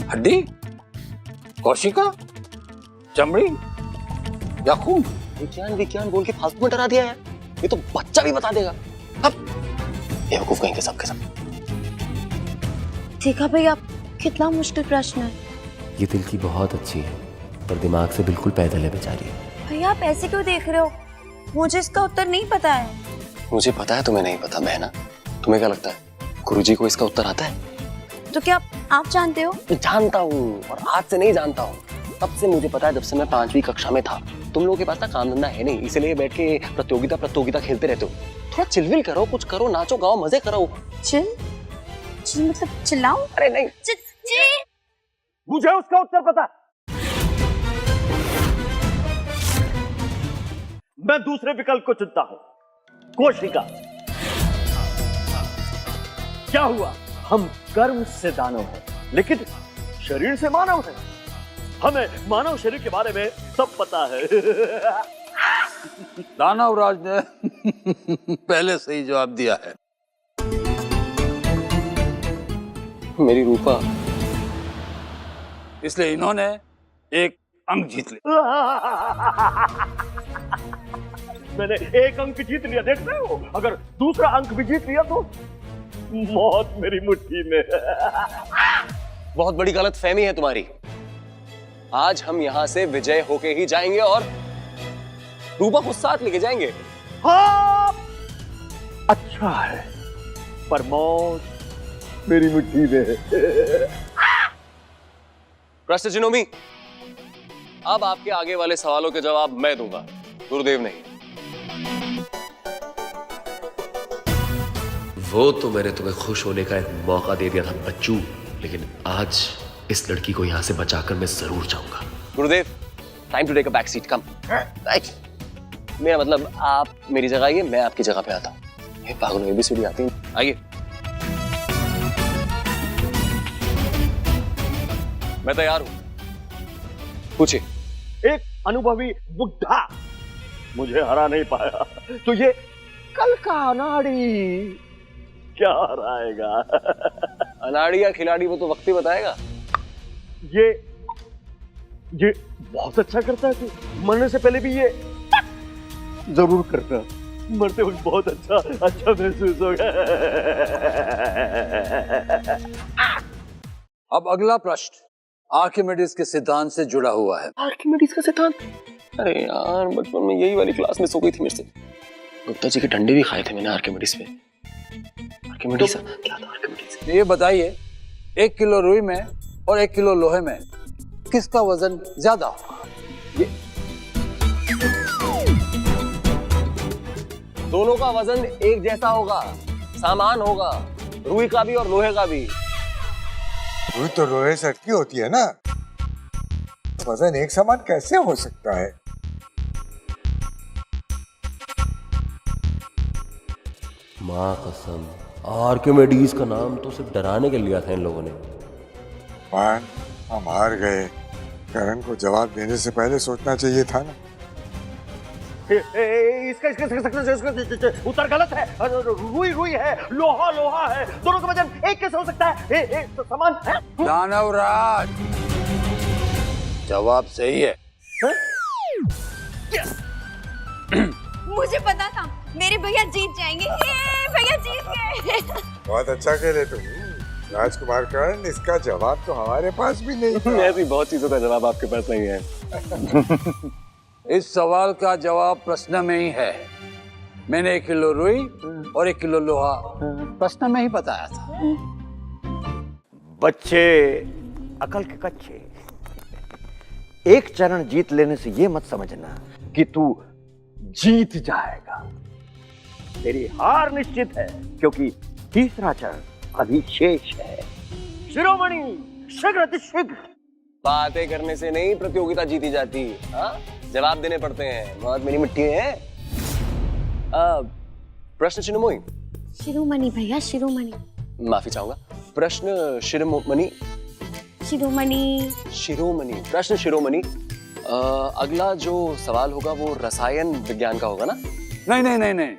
हड्डी, कोशिका, चमड़ी या खून? विज्ञान बोल के फालतू में डरा दिया है। ये तो बच्चा भी बता देगा। अब बेवकूफ कहेंगे सबके सब। देखा भैया, कितना मुश्किल प्रश्न है। ये दिल की बहुत अच्छी है पर दिमाग से बिल्कुल पैदल है बेचारी। भैया आप ऐसे क्यों देख रहे हो? मुझे इसका उत्तर नहीं पता है। मुझे पता है तुम्हें नहीं पता बहना। तुम्हें क्या लगता है गुरुजी को इसका उत्तर आता है? तो क्या आप जानते हो? जानता हूँ, और आज से नहीं जानता हूँ, तब से मुझे पता है जब से मैं 5वीं कक्षा में था। तुम लोगों के पास ना काम धंधा है नहीं, इसलिए बैठ के प्रतियोगिता खेलते रहते हो। थोड़ा चिलविल करो, कुछ करो, नाचो गाओ, मजे करो। चिल मतलब चिल्लाओ? अरे नहीं, मुझे उसका उत्तर पता। मैं दूसरे विकल्प को चुनता हूं, कोशिका। क्या हुआ, हम कर्म से दानव हैं लेकिन शरीर से मानव हैं। हमें मानव शरीर के बारे में सब पता है। दानवराज ने पहले सही जवाब दिया है। मेरी रूपा, इसलिए इन्होंने 1 अंक जीत लिया। मैंने 1 अंक जीत लिया, देख रहे हो? अगर दूसरा अंक भी जीत लिया तो मौत मेरी मुट्ठी में। बहुत बड़ी गलतफहमी है तुम्हारी। आज हम यहां से विजय होके ही जाएंगे और रूपा को साथ लेके जाएंगे। हाँ, अच्छा है, पर मौत मेरी मुट्ठी में है। प्रश्न जिनोमी, अब आपके आगे वाले सवालों के जवाब मैं दूंगा, गुरुदेव नहीं। वो तो मैंने तुम्हें खुश होने का एक मौका दे दिया था बच्चू, लेकिन आज इस लड़की को यहाँ से बचाकर मैं जरूर जाऊंगा। गुरुदेव, time to take a back seat, come. मेरा मतलब आप मेरी जगह आइए, मैं आपकी जगह पे आता हूँ। ये पागलों में भी सीढ़ी आती है, आइए। मैं तैयार हूं, पूछिए। एक अनुभवी बुद्धा मुझे हरा नहीं पाया, तो ये कल का अनाड़ी क्या हराएगा? अनाड़ी या खिलाड़ी वो तो वक्त ही बताएगा। ये बहुत अच्छा करता है तू, मरने से पहले भी ये जरूर करता, मरते वक्त बहुत अच्छा महसूस होगा। अब अगला प्रश्न आर्किमिडीज के सिद्धांत से जुड़ा हुआ है। आर्किमिडीज का सिद्धांत? अरे यार, बचपन में यही वाली क्लास में सो गई थी मेरे से। गुप्ता जी के डंडे भी खाए थे मैंने आर्किमिडीज पे। आर्किमिडीज क्या था? आर्किमिडीज ये बताइए, 1 किलो रुई में और 1 किलो लोहे में किसका वजन ज्यादा होगा? दोनों का वजन एक जैसा होगा, सामान होगा, रुई का भी और लोहे का भी। रुई तो लोहे से हटकी होती है ना, वजन एक समान कैसे हो सकता है? माँ कसम, आर्किमिडीज का नाम तो सिर्फ डराने के लिया था इन लोगों ने। मान, हम हार गए। करण को जवाब देने से पहले सोचना चाहिए था ना। इसका उत्तर गलत है। रुई रुई है, लोहा लोहा है, दोनों का वजन एक कैसे हो सकता है? तो समान है। दानवराज, जवाब सही है। मुझे पता था मेरे भैया जीत जाएंगे। ये भैया जीत गए। बहुत अच्छा खेले तुम राजकुमार कर्ण। इसका जवाब तो हमारे पास भी नहीं था। ऐसी बहुत चीजों का जवाब आपके पास नहीं है। इस सवाल का जवाब प्रश्न में ही है। मैंने 1 किलो रुई और 1 किलो लोहा प्रश्न में ही बताया था। बच्चे अकल के कच्चे, एक चरण जीत लेने से ये मत समझना कि तू जीत जाएगा। तेरी हार निश्चित है, क्योंकि तीसरा चरण अभी शेष है। शिरोमणि, शीघ्र अतिशीघ्र। बातें करने से नहीं प्रतियोगिता जीती जाती, हाँ? जवाब देने पड़ते हैं। बहुत मेरी मिट्टी है। प्रश्न शिरोमणि। शिरोमणि भैया, शिरोमणि। माफी चाहूंगा। प्रश्न शिरोमणि। शिरोमणि। शिरोमणि, प्रश्न शिरोमणि। अगला जो सवाल होगा वो रसायन विज्ञान का होगा ना? नहीं नहीं नहीं नहीं,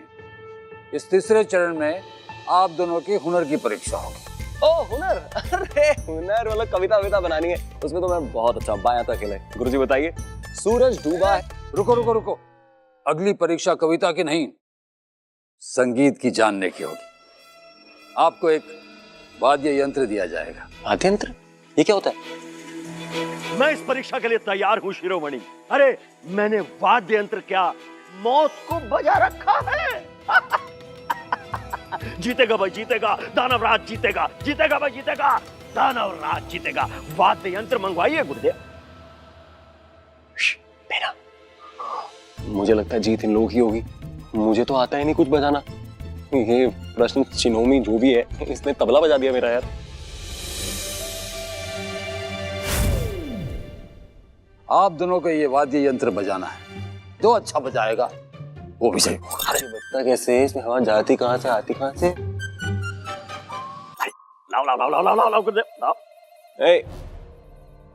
इस तीसरे चरण में आप दोनों की हुनर की परीक्षा होगी। ओ हुनर, अरे हुनर वाला कविता बनानी है, उसमें तो मैं बहुत अच्छा हूँ। बायां तक अकेले। गुरुजी बताइए। सूरज डूबा है। रुको रुको रुको, अगली परीक्षा कविता की नहीं, संगीत की जानने की होगी। आपको एक वाद्य यंत्र दिया जाएगा। वाद्य यंत्र? ये क्या होता है? मैं इस परीक्षा के लिए तैयार हूँ शिरोमणि। अरे मैंने वाद्य यंत्र क्या, मौत को बजा रखा है। जीतेगा भाई जीतेगा, दानवराज जीतेगा, जीतेगा भाई जीतेगा, दानवराज जीतेगा। वाद्य यंत्र मंगवाइए गुरुदेव। बेना, मुझे लगता है जीत इन लोगों की होगी। मुझे तो आता ही नहीं कुछ बजाना। ये प्रश्न चिन्होमी जो भी है, इसने तबला बजा दिया मेरा यार। आप दोनों को ये वाद्य यंत्र बजाना है। जो अच्छा बजाएगा वो भी सही। अरे बता कैसे, इसमें हवा जाती कहाँ से आती कहाँ से? लाओ लाओ लाओ लाओ लाओ लाओ लाओ। ए,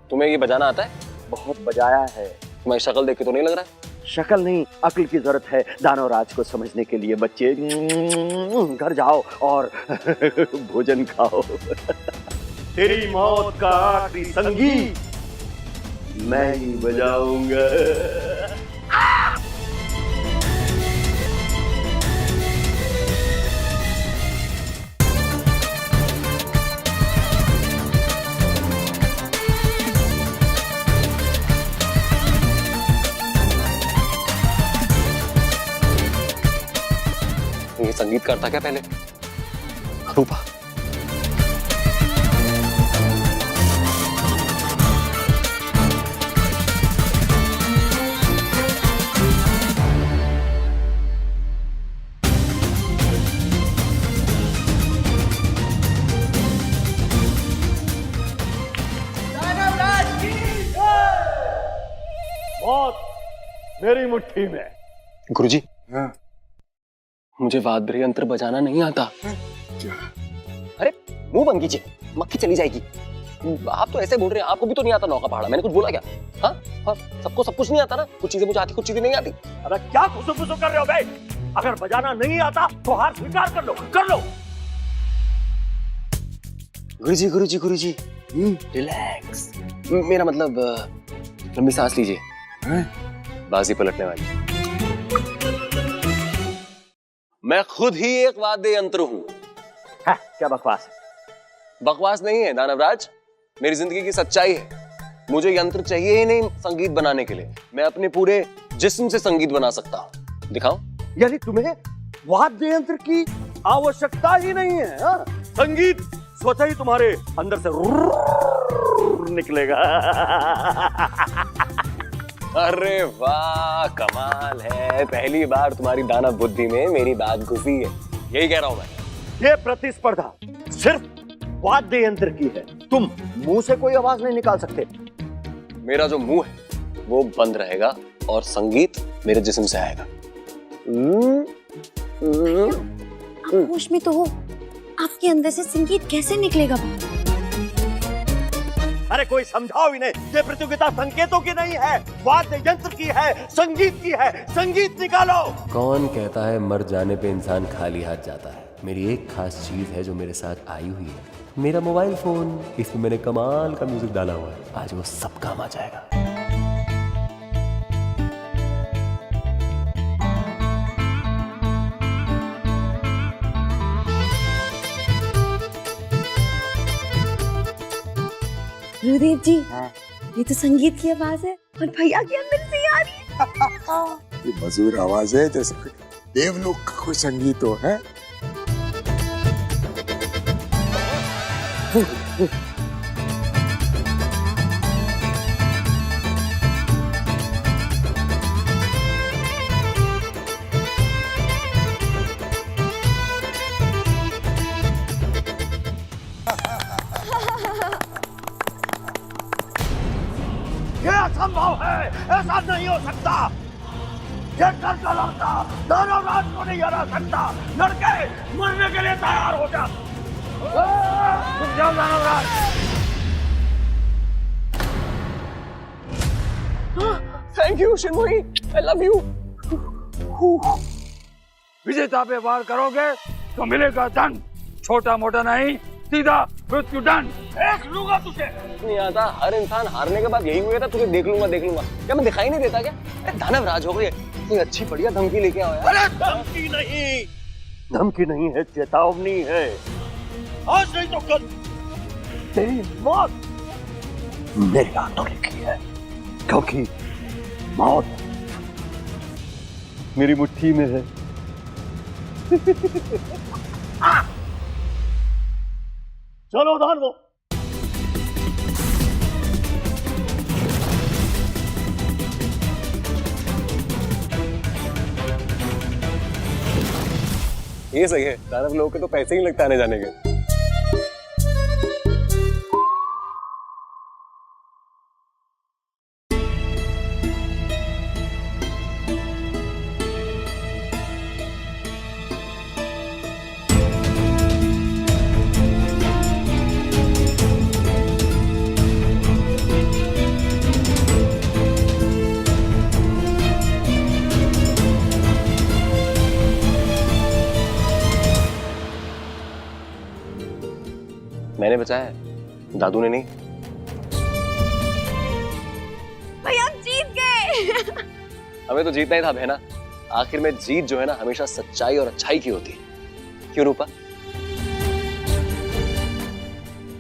तुम्हें ये बजाना आता है? बहुत बजाया है। तुम्हारी शक्ल देख के तो नहीं लग रहा है। शक्ल नहीं, अक्ल की जरूरत है दानवराज को समझने के लिए। बच्चे घर जाओ और भोजन खाओ। तेरी मौत का आखिरी संगीत मैं ही बजाऊंगा। ये संगीतकार था क्या पहले? रूपा। मौत मेरी मुट्ठी में। गुरुजी, मुझे वाद्य यंत्र बजाना नहीं आता। अरे मुंह बंद कीजिए, मक्खी चली जाएगी। आप तो ऐसे बोल रहे हैं, आपको भी तो नहीं आता नौका पहाड़ा। मैंने कुछ बोला क्या? हाँ हाँ, सबको सब कुछ नहीं आता ना। कुछ चीजें मुझे आती, कुछ चीजें नहीं आती। अरे क्या खुशू खुशू कर रहे हो भाई? अगर बजाना नहीं आता तो हार स्वीकार कर लो, कर लो। गुरुजी गुरुजी गुरुजी, रिलैक्स। मेरा मतलब लंबी सांस लीजिए। बाजी पलटने वाली। मैं खुद ही एक वाद्य यंत्र हूं। क्या बकवास है? बकवास नहीं है दानवराज, मेरी जिंदगी की सच्चाई है। मुझे यंत्र चाहिए ही नहीं संगीत बनाने के लिए। मैं अपने पूरे जिस्म से संगीत बना सकता हूं। दिखाओ। यानी तुम्हें वाद्य यंत्र की आवश्यकता ही नहीं है, हा? संगीत स्वतः ही तुम्हारे अंदर से निकलेगा। अरे वाह, कमाल है। पहली बार तुम्हारी दानव बुद्धि में मेरी बात घुसी है। यही कह रहा हूं मैं। ये प्रतिस्पर्धा सिर्फ वाद्य यंत्र की है। तुम मुंह से कोई आवाज नहीं निकाल सकते। मेरा जो मुंह है वो बंद रहेगा और संगीत मेरे जिस्म से आएगा। आप होश में तो हो, आपके अंदर से संगीत कैसे निकलेगा? अरे कोई समझाओ इन्हें, ये प्रतियोगिता संकेतों की नहीं है, वाद्य यंत्र की है, संगीत की है। संगीत निकालो। कौन कहता है मर जाने पे इंसान खाली हाथ जाता है? मेरी एक खास चीज है जो मेरे साथ आई हुई है, मेरा मोबाइल फोन। इसमें मैंने कमाल का म्यूजिक डाला हुआ है, आज वो सब काम आ जाएगा। गुरुदेव जी, ये तो संगीत की आवाज है और भैया के अंदर से आ रही है। ये मधुर आवाज है, जैसे देवलोक का कोई संगीत हो है। ये असंभव है, ऐसा नहीं हो सकता। ये डर का लड़का दानव राज को नहीं हरा सकता। लड़के मरने के लिए तैयार हो जा। तुम जाओ दानव राज। Thank you Shinmohi, I love you. विजेता पे वार करोगे तो मिलेगा दंड, छोटा मोटा नहीं, सीधा मृत्यु दंड। देख लूंगा तुझे। नहीं आता, हर इंसान हारने के बाद यही हुआ था, तुझे देख लूंगा देख लूंगा। क्या मैं दिखाई नहीं देता क्या? अरे दानव राज हो गई, कोई अच्छी बढ़िया धमकी लेके आओ यार। अरे धमकी नहीं, धमकी नहीं है, चेतावनी है। आज नहीं तो कल तेरी मौत मेरे हाथों लिखी है, क्योंकि मौत मेरी मुट्ठी में है। चलो दानवो। ये सही है, दानव लोगों के तो पैसे ही लगता आने जाने के। मैंने बचाया है, दादू ने नहीं। भैया हम जीत गए। हमें तो जीतना ही था बहना। आखिर में जीत जो है ना, हमेशा सच्चाई और अच्छाई की होती है। क्यों रूपा?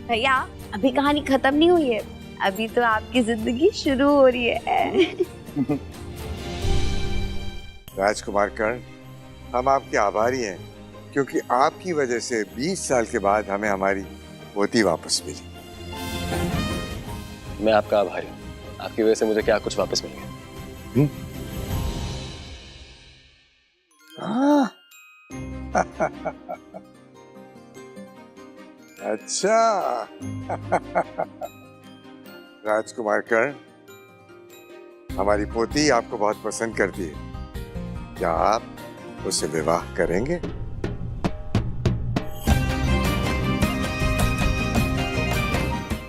भैया अभी कहानी खत्म नहीं हुई है, अभी तो आपकी जिंदगी शुरू हो रही है। राजकुमार कर्ण, हम आपके आभारी हैं, क्योंकि आपकी वजह से 20 साल के बाद हमें हमारी पोती वापस मिली। मैं आपका आभारी हूँ, आपकी वजह से मुझे क्या कुछ वापस मिल गया। अच्छा। राजकुमार कर्ण, हमारी पोती आपको बहुत पसंद करती है, क्या आप उससे विवाह करेंगे?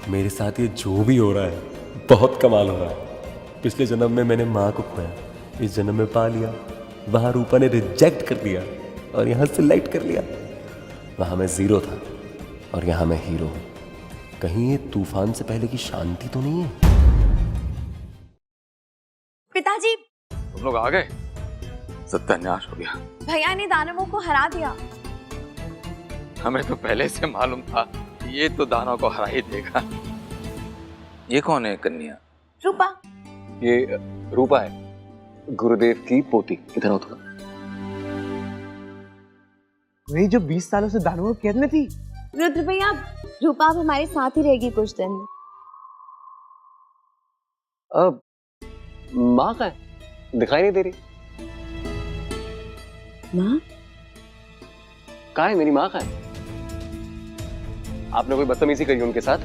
मेरे साथ ये जो भी हो रहा है बहुत कमाल हो रहा है। पिछले जन्म में मैंने माँ को खोया, इस जन्म में पा लिया। वहां रूपा ने रिजेक्ट कर दिया और यहाँ सिलेक्ट कर लिया। वहां मैं जीरो था और यहाँ मैं हीरो हूँ। कहीं ये तूफान से पहले की शांति तो नहीं है? पिताजी, तुम लोग आ गए? सत्यानाश हो गया। भैया ने दानवों को हरा दिया। हमें तो पहले से मालूम था, ये तो दानव को हरा ही देगा। ये कौन है कन्या? रूपा। ये रूपा है, गुरुदेव की पोती। इधर आओ थोड़ा। वही जो 20 सालों से दानवों की कैद में थी। रुद्र भैया, रूपा अब हमारे साथ ही रहेगी कुछ दिन। अब माँ का है, दिखाई नहीं दे रही। माँ? कहाँ है मेरी माँ? कहाँ है? आपने कोई बदतमीजी करी उनके साथ?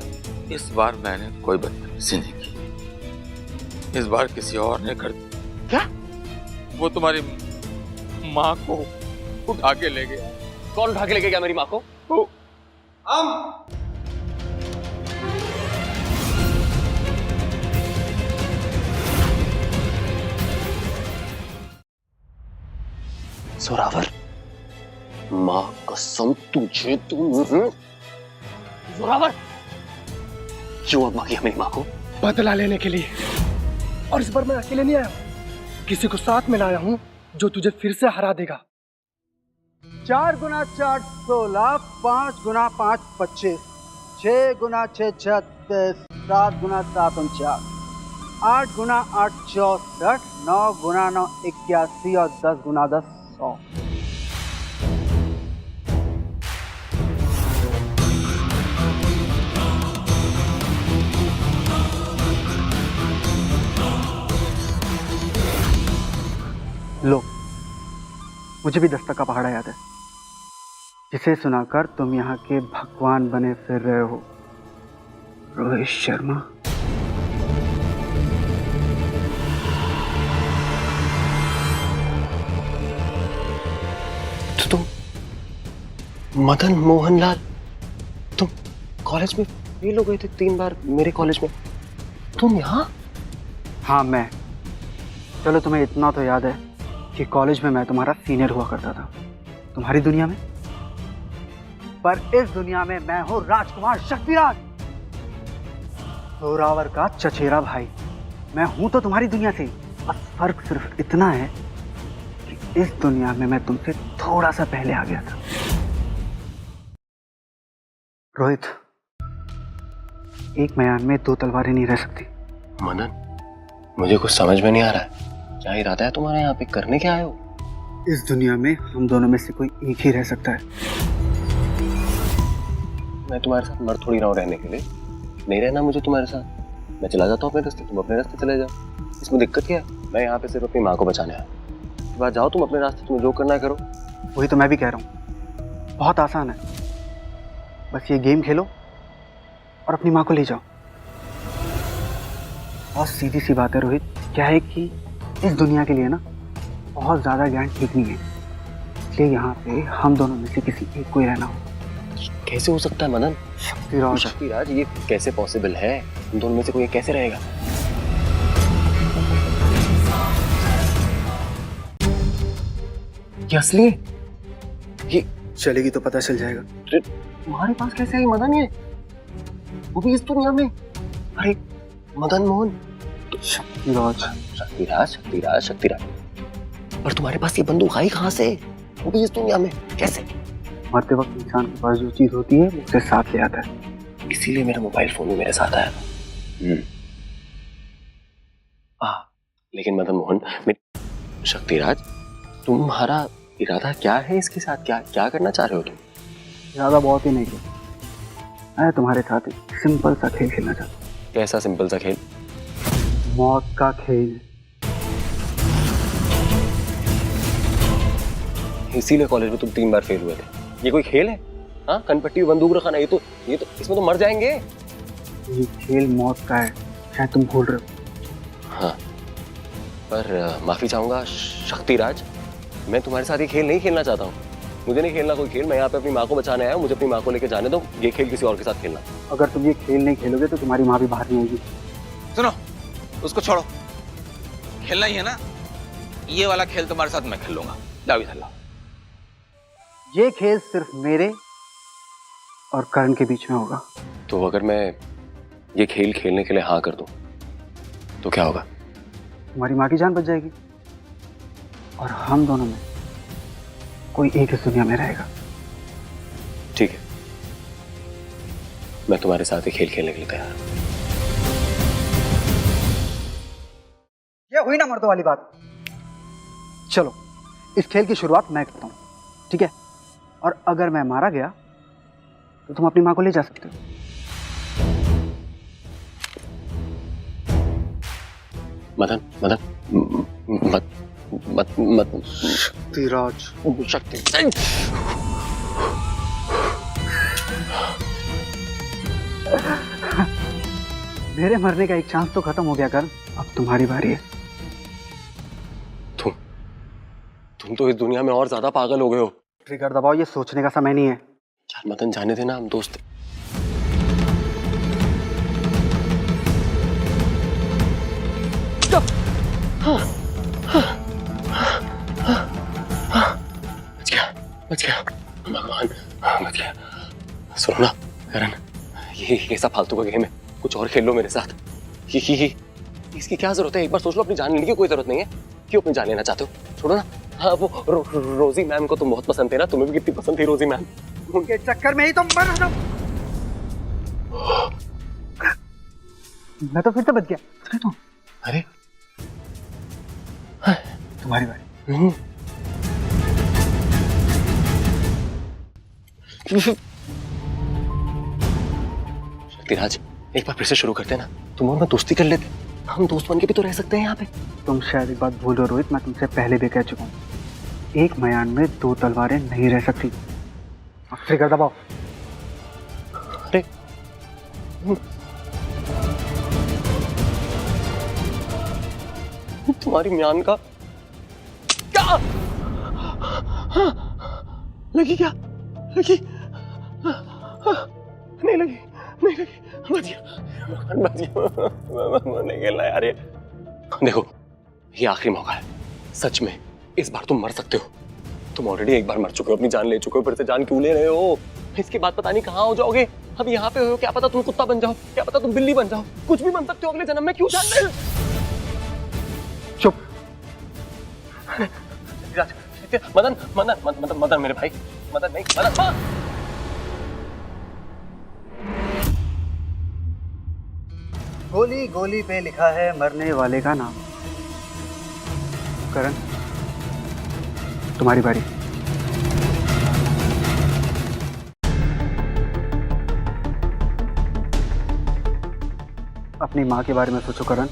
इस बार मैंने कोई बदतमीजी नहीं की। इस बार किसी और ने कर दिया। क्या? वो तुम्हारी माँ को उठा के ले गया। कौन उठा के ले गया मेरी माँ को? हम। जोरावर, माँ कसम तुझे जोरावर, क्यों अगवा किया मेरी माँ को? बदला लेने के लिए। और इस बार मैं अकेले नहीं आया हूँ, किसी को साथ में लाया हूँ जो तुझे फिर से हरा देगा। 4 गुना 4 16, 5 गुना 5 25, 6 गुना 6 36, 7 गुना 7 49, 8 गुना 8 64, 9 गुना 9 81 और 10 गुना 10 100। लो, मुझे भी दस्तक का पहाड़ा याद है, जिसे सुनाकर तुम यहाँ के भगवान बने फिर रहे हो, रोहित शर्मा। तो तुम मदन मोहनलाल, तुम कॉलेज में फेल हो गए थे 3 बार मेरे कॉलेज में, तुम यहाँ? हाँ मैं। चलो तुम्हें इतना तो याद है कि कॉलेज में मैं तुम्हारा सीनियर हुआ करता था, तुम्हारी दुनिया में। पर इस दुनिया में मैं हूँ राजकुमार शक्तिराज, जोरावर का चचेरा भाई। मैं हूं तो तुम्हारी दुनिया से, बस फर्क सिर्फ इतना है कि इस दुनिया में मैं तुमसे थोड़ा सा पहले आ गया था। रोहित, एक म्यान में 2 तलवारें नहीं रह सकती। मदन, मुझे कुछ समझ में नहीं आ रहा है, क्या इरादा है तुम्हारा? यहाँ पे करने क्या आए हो? इस दुनिया में हम दोनों में से कोई एक ही रह सकता है। मैं तुम्हारे साथ मर थोड़ी रहा हूँ रहने के लिए, नहीं रहना मुझे तुम्हारे साथ। मैं चला जाता हूँ अपने रास्ते, तुम अपने रास्ते चले जाओ, इसमें दिक्कत क्या है? मैं यहाँ पे सिर्फ अपनी माँ को बचाने आया। उसके बाद जाओ तुम अपने रास्ते, तुम्हें जो करना है करो। वही तो मैं भी कह रहा हूँ, बहुत आसान है, बस ये गेम खेलो और अपनी माँ को ले जाओ। बहुत सीधी सी बात है रोहित, क्या है कि इस दुनिया के लिए ना बहुत ज़्यादा ज्ञान ठीक नहीं है, इसलिए यहाँ पे हम दोनों में से किसी एक को ही रहना हो। कैसे हो सकता है मदन? शक्तिराज, शक्तिराज, ये कैसे पॉसिबल है? हम दोनों में से कोई एक कैसे रहेगा? ये असली है? ये चलेगी तो पता चल जाएगा। तुम्हारे पास कैसे आई मदन ये, वो भी इस दुनिया में? अरे मदन मोहन, शक्तिराज शक्तिराज शक्तिराज शक्तिराज, पर तुम्हारे पास ये बंदूक आई कहाँ से, वो भी इस दुनिया में? कैसे? मरते वक्त इंसान के पास जो चीज होती है वो उसके साथ ले आता है, इसीलिए मेरा मोबाइल फोन भी मेरे साथ आया था। लेकिन मदन मोहन, शक्तिराज, तुम्हारा इरादा क्या है इसके साथ? क्या करना चाह रहे हो तुम? इरादा बहुत ही नहीं है, मैं तुम्हारे साथ एक सिंपल सा खेल खेलना चाहता हूँ। कैसा सिंपल सा खेल? मौत का खेल। इसीलिए कॉलेज में तुम 3 बार फेल हुए थे? ये कोई खेल है? हाँ, कनपट्टी बंदूक रखा ना, ये तो इसमें तो मर जाएंगे। ये खेल मौत का है, शायद तुम भूल रहे हो। हाँ, पर माफी चाहूंगा शक्तिराज, मैं तुम्हारे साथ ये खेल नहीं खेलना चाहता हूँ। मुझे नहीं खेलना कोई खेल, मैं यहाँ पे अपनी माँ को बचाने आया हूँ, मुझे अपनी माँ को लेकर जाने दो। ये खेल किसी और के साथ खेलना। अगर तुम ये खेल नहीं खेलोगे तो तुम्हारी माँ भी बाहर नहीं आएगी। सुनो, उसको छोड़ो, खेलना ही है ना, ये वाला खेल तुम्हारे साथ मैं खेल लूंगा। जाओ इधर लाओ। ये खेल सिर्फ मेरे और करण के बीच में होगा। तो अगर मैं ये खेल खेलने के लिए हाँ कर दूं तो क्या होगा? तुम्हारी माँ की जान बच जाएगी और हम दोनों में कोई एक इस दुनिया में रहेगा। ठीक है, मैं तुम्हारे साथ ही खेल खेलने के लिए तैयार हूं। ये हुई ना मर्दों वाली बात। चलो, इस खेल की शुरुआत मैं करता हूं, ठीक है? और अगर मैं मारा गया तो तुम अपनी माँ को ले जा सकते हो। मदन मदन मत मत मत शक्तिराज, शक्ति मेरे मरने का एक चांस तो खत्म हो गया करण, अब तुम्हारी बारी है। तुम तो इस दुनिया में और ज्यादा पागल हो गए हो। ट्रिगर दबाओ, ये सोचने का समय नहीं है। यार मदन, जाने देना, हम दोस्त हैं। बच गया भगवान, बच गया। सुनो ना करण, ये सब फालतू का गेम है, कुछ और खेल लो मेरे साथ। ये इसकी क्या जरूरत है? एक बार सोच लो, अपनी जान लेने की कोई जरूरत नहीं है। क्यों अपनी जान लेना चाहते हो? छोड़ो ना। हाँ वो रोजी मैम को तुम बहुत पसंद थे ना, तुम्हें भी कितनी पसंद थी रोजी मैम। उनके चक्कर में ही तो मर रहा। मैं तो फिर से बच गया। तो अरे तुम्हारी बारी। शक्तिराज, एक बार फिर से शुरू करते हैं ना, तुम और मैं दोस्ती कर लेते, हम दोस्त बन के भी तो रह सकते हैं यहाँ पे। तुम शायद एक बात भूल रहे हो रोहित, मैं तुमसे पहले भी कह चुका हूँ, एक मयान में दो तलवारें नहीं रह सकती। अब ट्रिगर दबाओ। अरे तुम्हारी म्यान का क्या लगी? क्या लगी? नहीं लगी, नहीं लगी। बच गया, नहीं खेलना यार ये। देखो ये आखिरी मौका है, सच में इस बार तुम मर सकते हो। तुम ऑलरेडी एक बार मर चुके हो, अपनी जान ले चुके हो, फिर से जान क्यों ले रहे हो? इसके बाद पता नहीं कहाँ हो जाओगे। अब यहाँ पे हो, क्या पता तुम कुत्ता बन जाओ, क्या पता तुम बिल्ली बन जाओ, कुछ भी बन सकते हो अगले जन्म में। क्यों जान ले? चुप। मदन मदन मदन मदन मेरे भाई, मदन नहीं, मदन। गोली गोली पे लिखा है मरने वाले का नाम। करण, तुम्हारी बारी। अपनी माँ के बारे में सोचो करण।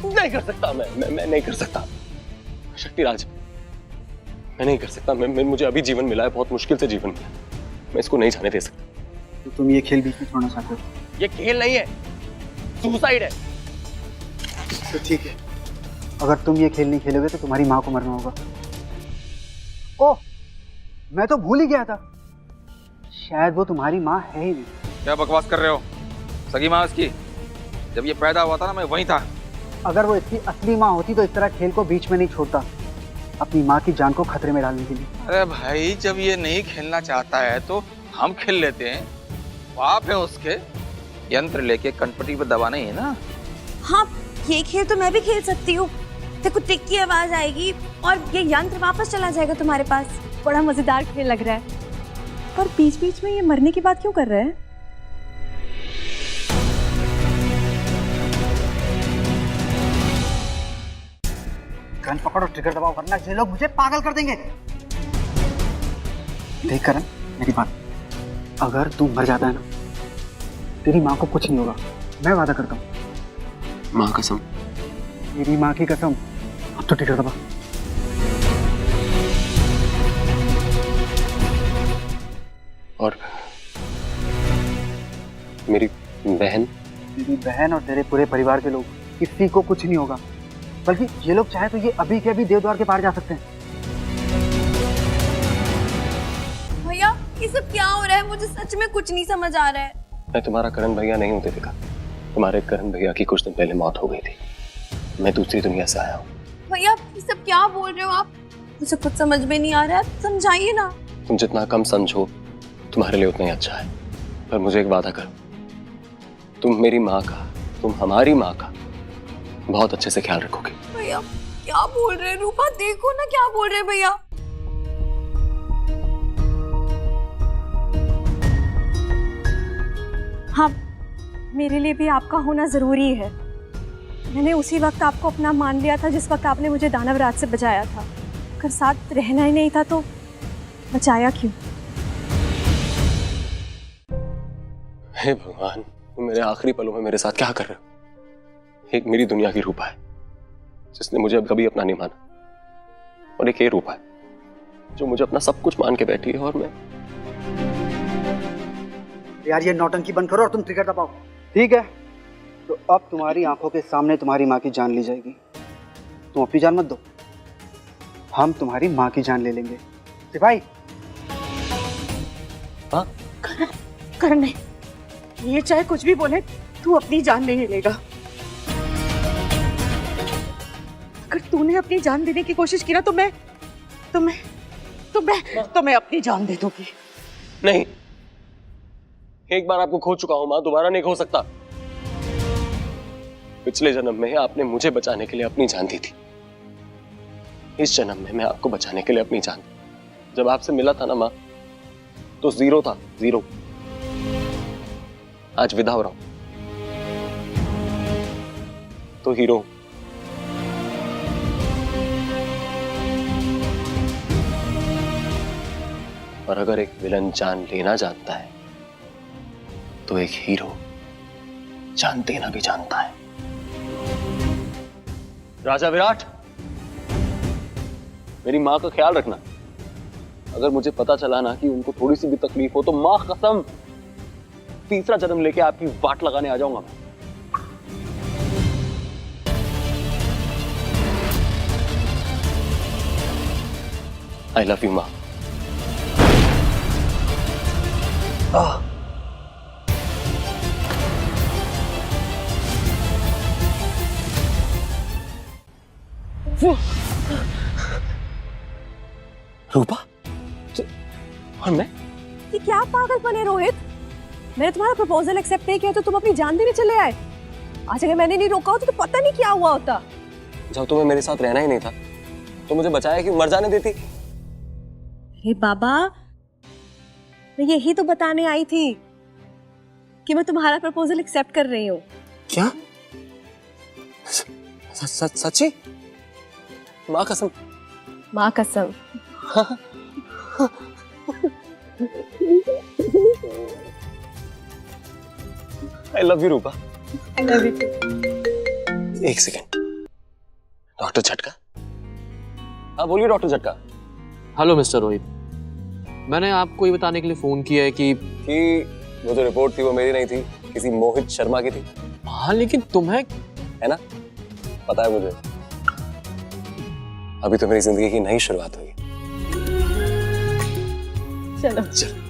नहीं कर सकता, मैं नहीं कर सकता शक्तिराज, मैं नहीं कर सकता। मुझे अभी जीवन मिला है, बहुत मुश्किल से जीवन मिला, मैं इसको नहीं जाने दे सकता। तो तुम ये खेल बीच में छोड़ना चाहते हो? ये खेल नहीं है, सुसाइड है। तो ठीक है, अगर तुम ये खेल नहीं खेलोगे तो तुम्हारी माँ को मरना होगा। ओह, मैं तो भूल ही गया था, शायद वो तुम्हारी माँ है ही नहीं। क्या बकवास कर रहे हो? सगी माँ उसकी, जब ये पैदा हुआ था ना मैं वहीं था। अगर वो इसकी असली माँ होती तो इस तरह खेल को बीच में नहीं छोड़ता, अपनी माँ की जान को खतरे में डालने के लिए। अरे भाई, जब ये नहीं खेलना चाहता है तो हम खेल लेते हैं। बाप है उसके, यंत्र लेके कनपटी पे दबाना ही है ना। हाँ, ये खेल तो मैं भी खेल सकती हूँ। देखो टिक की आवाज आएगी और ये यंत्र वापस चला जाएगा तुम्हारे पास। बड़ा मजेदार खेल लग रहा है। पर बीच बीच में ये मरने की बात क्यों कर रहे हैं? गन पकड़ो, ट्रिगर दबाओ, वरना ये लोग मुझे पागल कर देंगे। देख करण, मेरी बात, अगर तू मर जाता है ना, तेरी माँ को कुछ नहीं होगा, मैं वादा करता हूँ। माँ कसम? मेरी माँ की कसम। अब तो ट्रिगर दबा। और मेरी बहन? तेरी बहन और तेरे पूरे परिवार के लोग, किसी को कुछ नहीं होगा। बल्कि ये लोग चाहे तो ये अभी के अभी देवद्वार के पार जा सकते हैं। भैया, ये सब क्या हो रहा है? मुझे सच में कुछ नहीं समझ आ रहा है। मैं तुम्हारा करण भैया नहीं हूँ देविका, तुम्हारे करण भैया की कुछ दिन पहले मौत हो गई थी। मैं दूसरी दुनिया से आया हूँ। भैया, ये सब क्या बोल रहे हो आप? मुझे कुछ समझ में नहीं आ रहा है, समझाइए ना। तुम जितना कम समझो तुम्हारे लिए उतना ही अच्छा है। पर मुझे एक वादा करो, तुम मेरी माँ का, तुम हमारी माँ का बहुत अच्छे से ख्याल रखोगे। भैया क्या बोल रहे हैं? रूपा देखो ना क्या बोल रहे हैं भैया। हाँ, मेरे लिए भी आपका होना जरूरी है। मैंने उसी वक्त आपको अपना मान लिया था जिस वक्त आपने मुझे दानव राज से बचाया था। अगर साथ रहना ही नहीं था तो बचाया क्यों? हे भगवान, तुम मेरे आखिरी पलों में मेरे साथ क्या कर रहे हो? एक मेरी दुनिया की रूपा है जिसने मुझे अब कभी अपना नहीं माना, और एक ये रूपा है जो मुझे अपना सब कुछ मान के बैठी है। और मैं यार, ये नौटंकी बंद करो और तुम ट्रिगर दबाओ। ठीक है, तो अब तुम्हारी आंखों के सामने तुम्हारी माँ की जान ली जाएगी। तुम अपनी जान मत दो, हम तुम्हारी माँ की जान ले लेंगे। सिपाही। हाँ? करण नहीं, ये चाहे कुछ भी बोले, तू अपनी जान नहीं लेगा। अगर तूने अपनी जान देने की कोशिश की ना तो मैं अपनी जान दे दूंगी। नहीं, एक बार आपको खो चुका हूं माँ, दोबारा नहीं खो सकता। पिछले जन्म में आपने मुझे बचाने के लिए अपनी जान दी थी, इस जन्म में मैं आपको बचाने के लिए अपनी जान दी। जब आपसे मिला था ना माँ, तो जीरो था, जीरो। आज विदा हो रहा हूं तो हीरो हूं। और अगर एक विलन जान लेना जानता है तो एक हीरो जान देना भी जानता है। राजा विराट, मेरी मां का ख्याल रखना। अगर मुझे पता चला ना कि उनको थोड़ी सी भी तकलीफ हो तो मां कसम तीसरा जन्म लेके आपकी वाट लगाने आ जाऊंगा मैं। आई लव यू मां। रूपा, और मैं? ये क्या पागलपन है रोहित? मैंने तुम्हारा प्रपोजल एक्सेप्ट नहीं किया तो तुम अपनी जान देने चले आए। आज अगर मैंने नहीं रोका होता तो पता नहीं क्या हुआ होता। जब तुम्हें मेरे साथ रहना ही नहीं था तो मुझे बचाया क्यों? मर जाने देती। अरे बाबा, मैं यही तो बताने आई थी कि मैं तुम्हारा प्रपोजल एक्सेप्ट कर रही हूँ। क्या? सच्ची? माँ कसम। माँ कसम। आई love you Rupa. I love you. एक सेकेंड। डॉक्टर झटका? हाँ बोलिए डॉक्टर झटका। हेलो मिस्टर रोहित, मैंने आपको ये बताने के लिए फोन किया है कि वो जो रिपोर्ट थी वो मेरी नहीं थी, किसी मोहित शर्मा की थी। हाँ लेकिन तुम्हें है ना, पता है मुझे। अभी तो मेरी जिंदगी की नई शुरुआत हुई। चलो चल।